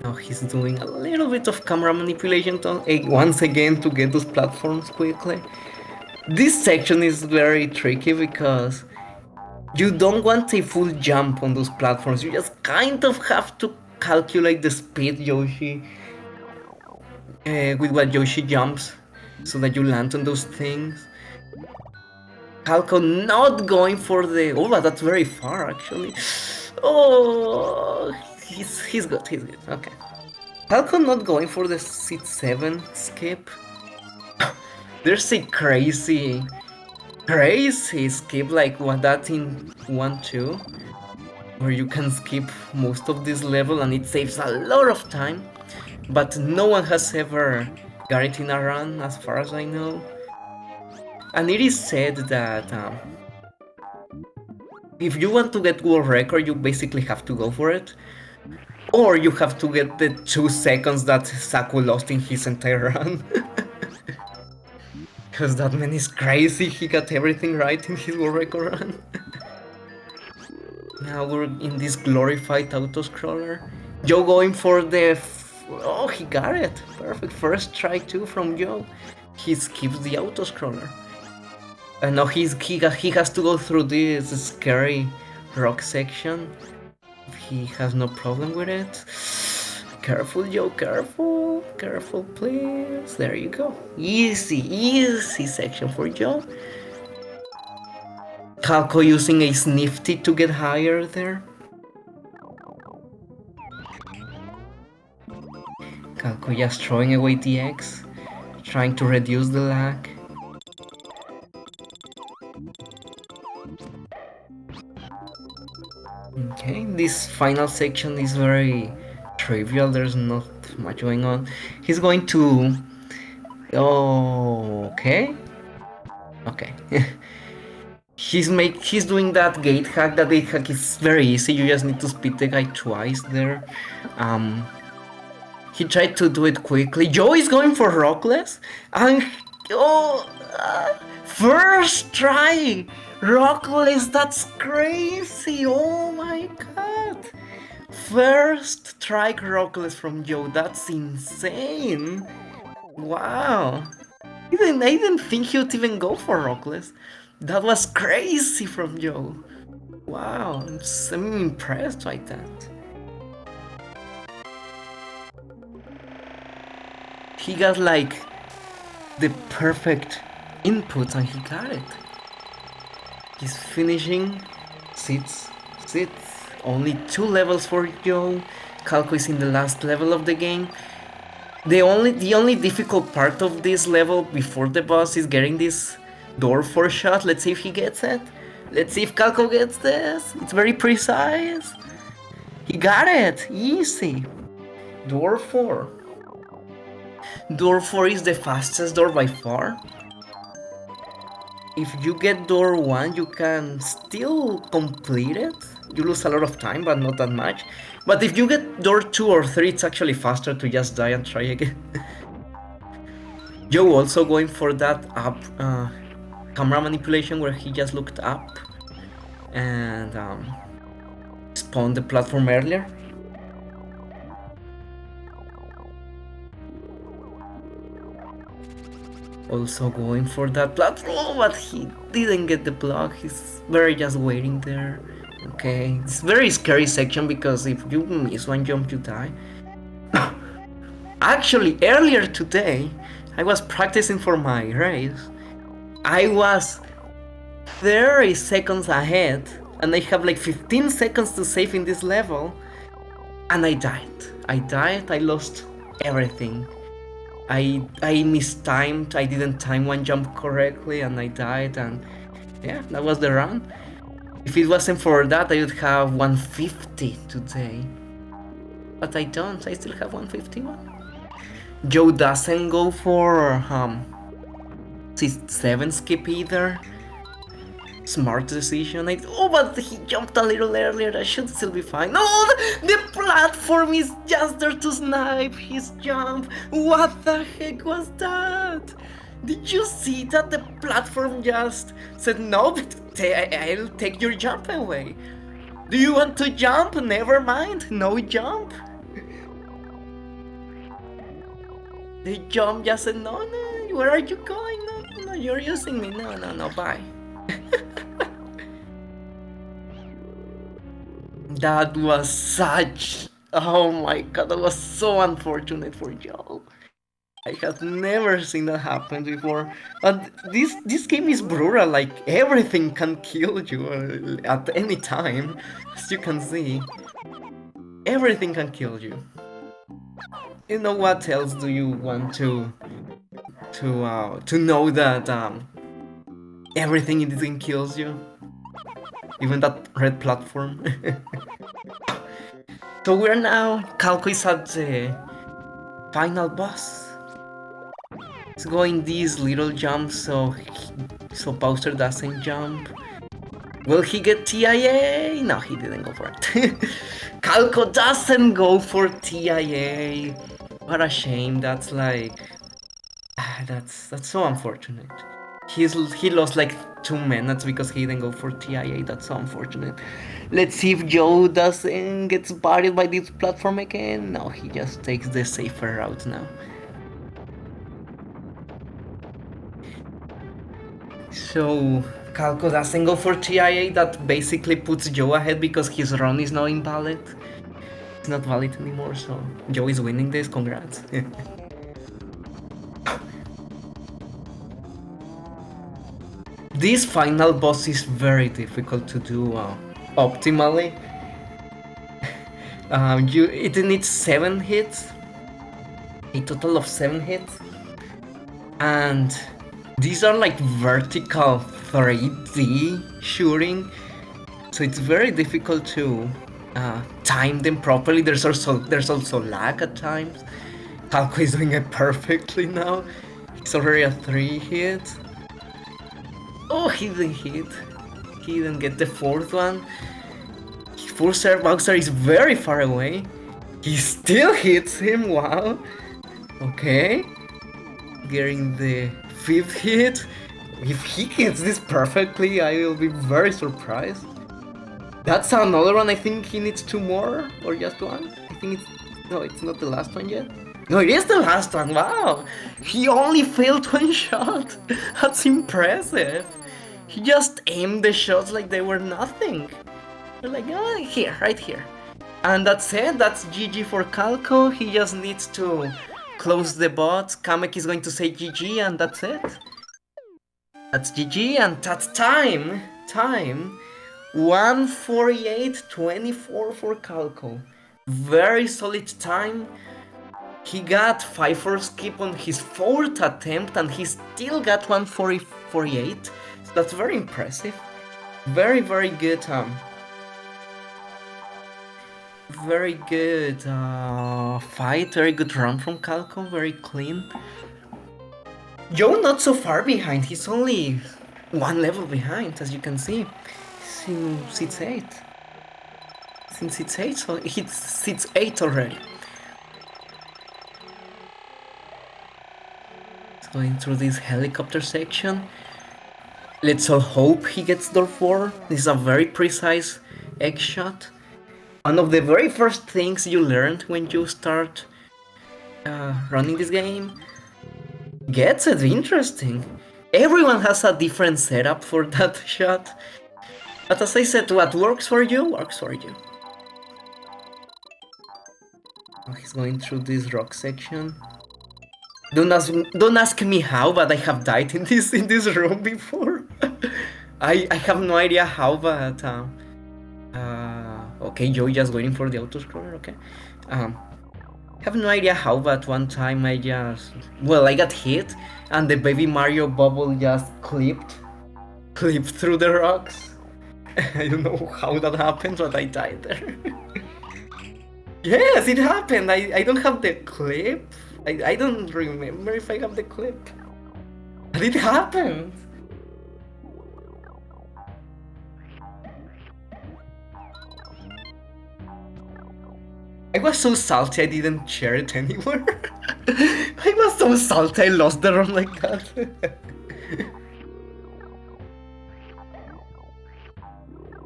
Now he's doing a little bit of camera manipulation once again to get those platforms quickly. This section is very tricky because you don't want a full jump on those platforms, you just kind of have to calculate the speed Yoshi with what Yoshi jumps so that you land on those things. Calco not going for the... Oh, but that's very far actually. Oh, he's good, okay. Calco not going for the seat 7 skip. There's a crazy skip like what that in 1-2 where you can skip most of this level and it saves a lot of time, but no one has ever got it in a run as far as I know. And it is said that if you want to get world record, you basically have to go for it, or you have to get the 2 seconds that Saku lost in his entire run. Because that man is crazy, he got everything right in his world record run. Now we're in this glorified auto-scroller. Joe going for the... Oh, he got it! Perfect, first try too from Joe. He skips the auto-scroller. And now he has to go through this scary rock section. He has no problem with it. Careful, Joe, careful. Careful, please. There you go. Easy section for Joe. Calco using a snifty to get higher there. Calco just throwing away the X, trying to reduce the lag. Okay, this final section is very trivial, there's not much going on. He's going to... Oh, okay. He's doing that gate hack. That gate hack is very easy, you just need to speed the guy twice there. He tried to do it quickly. Joe is going for rockless, and first try rockless. That's crazy. Oh my god! First try rockless from Joe. That's insane. Wow. I didn't think he would even go for rockless. That was crazy from Joe. Wow, I'm impressed by that. He got like the perfect input and he got it. He's finishing seats. Only 2 levels for Joe. Calco is in the last level of the game. The only difficult part of this level before the boss is getting this door 4 shot. Let's see if he gets it. Let's see if Calco gets this. It's very precise. He got it! Easy! Door 4. Door 4 is the fastest door by far. If you get door 1, you can still complete it. You lose a lot of time, but not that much. But if you get door 2 or 3, it's actually faster to just die and try again. Joe also going for that up camera manipulation where he just looked up and spawned the platform earlier. Also going for that platform, but he didn't get the block. He's very just waiting there. Okay, it's a very scary section because if you miss one jump, you die. Actually, earlier today, I was practicing for my race. I was 30 seconds ahead, and I have like 15 seconds to save in this level, and I died. I lost everything. I mistimed. I didn't time one jump correctly, and I died. And yeah, that was the run. If it wasn't for that, I would have 150 today. But I don't. I still have 151. Joe doesn't go for 7 skip either. Smart decision. But he jumped a little earlier. I should still be fine. No, the platform is just there to snipe his jump. What the heck was that? Did you see that the platform just said, no, I'll take your jump away. Do you want to jump? Never mind, no jump. The jump just said, no, where are you going? No, you're using me. No, bye. That was such... Oh my god, that was so unfortunate for Joe. I have never seen that happen before. But this game is brutal, like everything can kill you at any time. As you can see, everything can kill you. You know what else do you want to know that everything in this game kills you? Even that red platform. So we're now... Calco is at the final boss. He's going these little jumps so Bowser doesn't jump. Will he get TIA? No, he didn't go for it. Calco doesn't go for TIA. What a shame. That's like... That's so unfortunate. He lost like 2 minutes because he didn't go for TIA. That's so unfortunate. Let's see if Joe doesn't get bodied by this platform again. No, he just takes the safer route now. So Calco doesn't go for TIA. That basically puts Joe ahead because his run is now invalid. It's not valid anymore, so Joe is winning this. Congrats. This final boss is very difficult to do optimally. It needs 7 hits, a total of 7 hits, and these are like vertical 3D shooting, so it's very difficult to time them properly. There's also lag at times. Calco is doing it perfectly now. He's already at 3 hits. Oh, he didn't hit. He didn't get the 4th one. Bowser is very far away. He still hits him, wow. Okay. Getting the 5th hit. If he hits this perfectly, I will be very surprised. That's another one. I think he needs 2 more, or just 1. I think it's... No, it's not the last one yet. No, it is the last one, wow! He only failed 1 shot! That's impressive! He just aimed the shots like they were nothing. They're like, oh, here, right here. And that's it, that's GG for Calco. He just needs to close the bots. Kamek is going to say GG, and that's it. That's GG, and that's time! 1:48.24 for Calco. Very solid time. He got 5-4 skip on his 4th attempt and he still got 148. So that's very impressive. Very, very good. Very good fight. Very good run from Calco. Very clean. Jo not so far behind. He's only one level behind, as you can see. He's in Seats 8. Since it's 8, so it's Seats 8 already. Going through this helicopter section. Let's all hope he gets door 4. This is a very precise egg shot. One of the very first things you learned when you start running this game. Gets it interesting. Everyone has a different setup for that shot. But as I said, what works for you, works for you. Oh, he's going through this rock section. Don't ask me how, but I have died in this room before. I have no idea how, but okay, Jo just waiting for the auto-scroller, okay. Have no idea how, but one time I got hit and the baby Mario bubble just clipped through the rocks. I don't know how that happened, but I died there. Yes, it happened. I don't have the clip. I don't remember if I have the clip. But it happened. I was so salty I didn't share it anywhere. I was so salty I lost the run like that.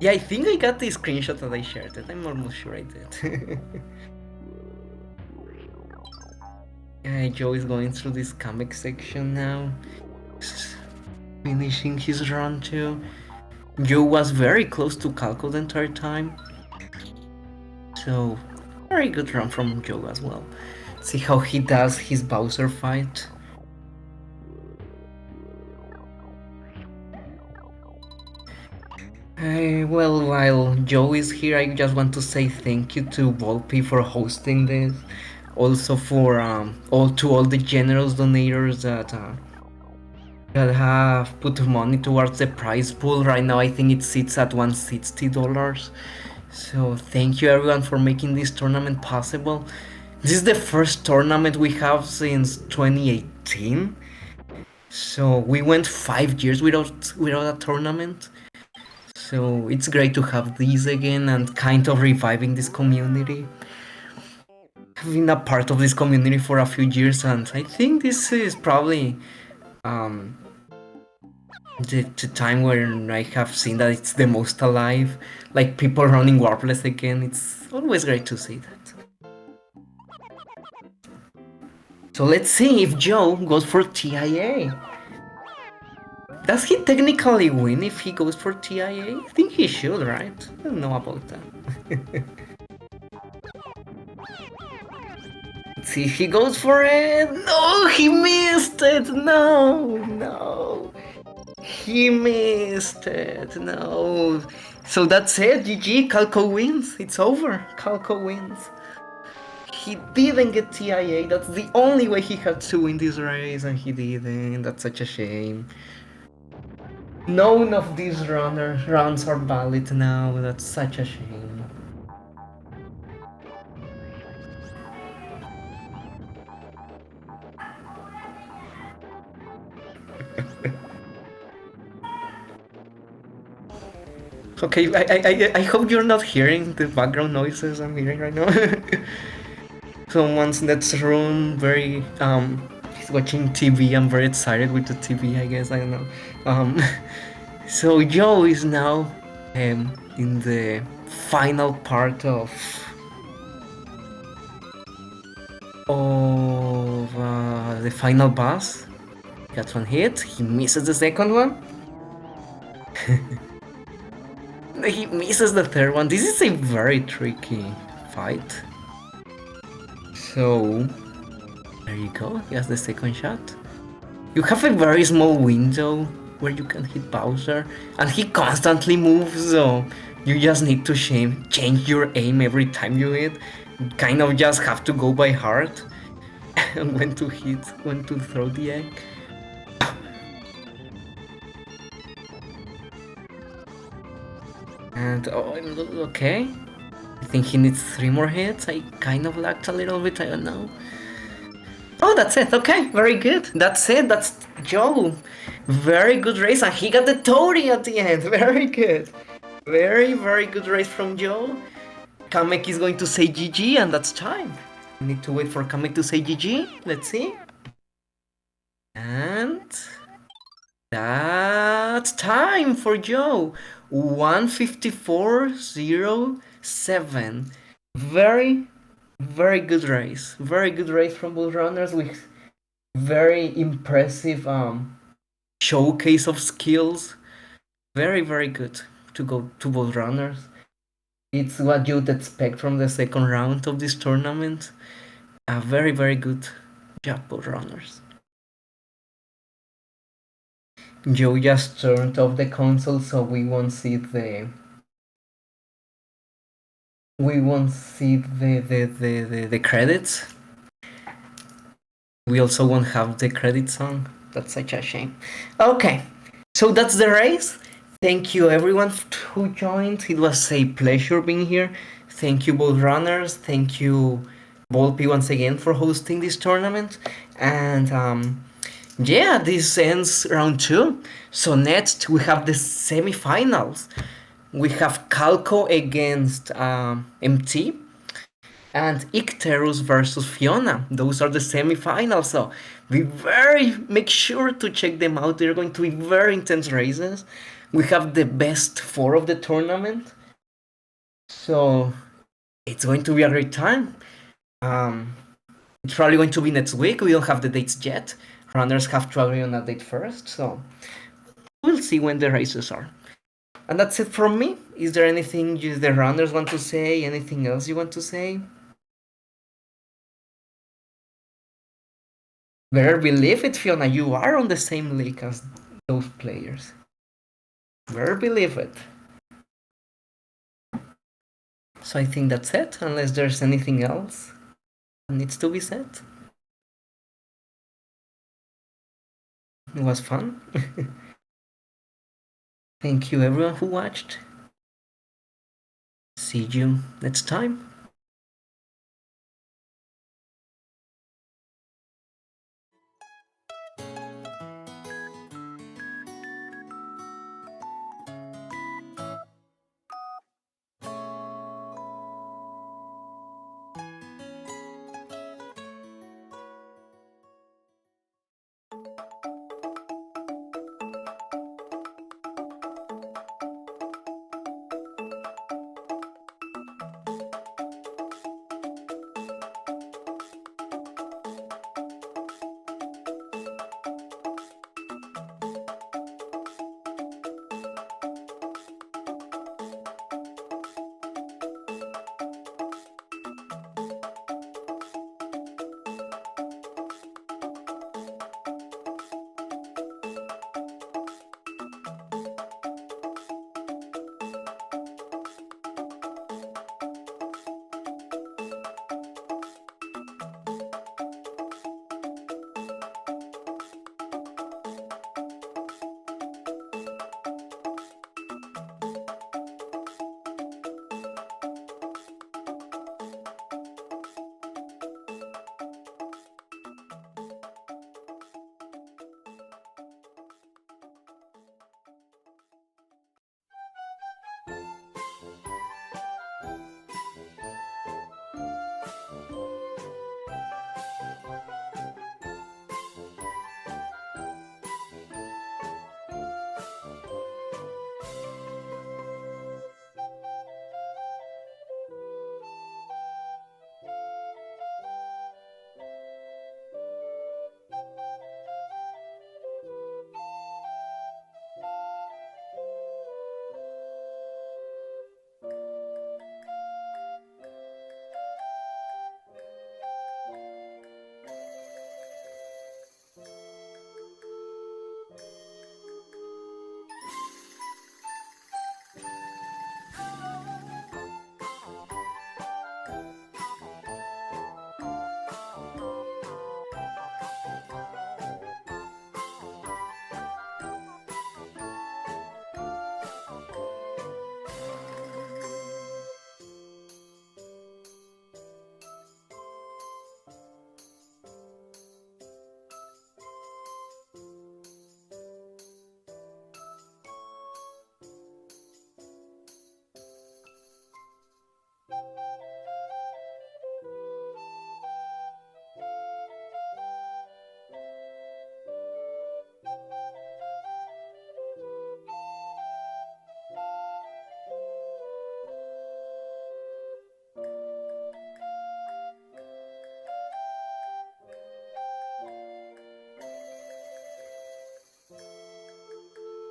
Yeah, I think I got the screenshot that I shared it. I'm almost sure I did. Jo is going through this comic section now. Finishing his run too. Jo was very close to Calco the entire time. So, very good run from Jo as well. See how he does his Bowser fight. Well, while Jo is here, I just want to say thank you to Volpe for hosting this. Also for all the generous donators that have put money towards the prize pool. Right now I think it sits at $160. So thank you everyone for making this tournament possible. This is the first tournament we have since 2018. So we went 5 years without a tournament. So it's great to have these again and kind of reviving this community. I've been a part of this community for a few years and I think this is probably the time where I have seen that it's the most alive. Like people running Warpless again, it's always great to see that. So let's see if Jo goes for TIA. Does he technically win if he goes for TIA? I think he should, right? I don't know about that. Let's see if he goes for it. No, he missed it. No. He missed it. No. So that's it. GG. Calco wins. It's over. Calco wins. He didn't get TIA. That's the only way he had to win this race, and he didn't. That's such a shame. None of these rounds are valid now. That's such a shame. Okay, I hope you're not hearing the background noises I'm hearing right now. Someone's in that room, very he's watching TV. I'm very excited with the TV, I guess. I don't know. So Jo is now in the final part of the final boss. Got one hit. He misses the second one. He misses the third one. This is a very tricky fight. So there you go. He has the second shot. You have a very small window where you can hit Bowser, and he constantly moves, so you just need to change your aim every time you hit. You kind of just have to go by heart. when to hit, when to throw the egg. And oh, okay. I think he needs 3 more hits. I kind of lagged a little bit, I don't know. Oh, that's it. Okay, very good. That's it. That's Joe. Very good race, and he got the Toady at the end. Very good. Very good race from Joe. Kamek is going to say GG, and that's time. We need to wait for Kamek to say GG. Let's see. And that's time for Joe. 154.07. Very good race. Very good race from both runners with very impressive showcase of skills. Very good to go to both runners. It's what you'd expect from the second round of this tournament. A very good job, both runners. Joe just turned off the console, so we won't see the credits. We also won't have the credit song. That's such a shame. Okay, so that's the race. Thank you everyone who joined. It was a pleasure being here. Thank you both runners. Thank you Volpe once again for hosting this tournament. And yeah, this ends round 2. So next we have the semifinals. We have Calco against MT and Icterus versus Fiona. Those are the semifinals, so make sure to check them out. They're going to be very intense races. We have the best 4 of the tournament, so it's going to be a great time. It's probably going to be next week. We don't have the dates yet. Runners have to agree on a date first, so we'll see when the races are. And that's it from me. Is there anything the runners want to say? Anything else you want to say? Better believe it, Fiona. You are on the same league as those players. Better believe it. So I think that's it, unless there's anything else that needs to be said. It was fun. Thank you everyone who watched. See you next time.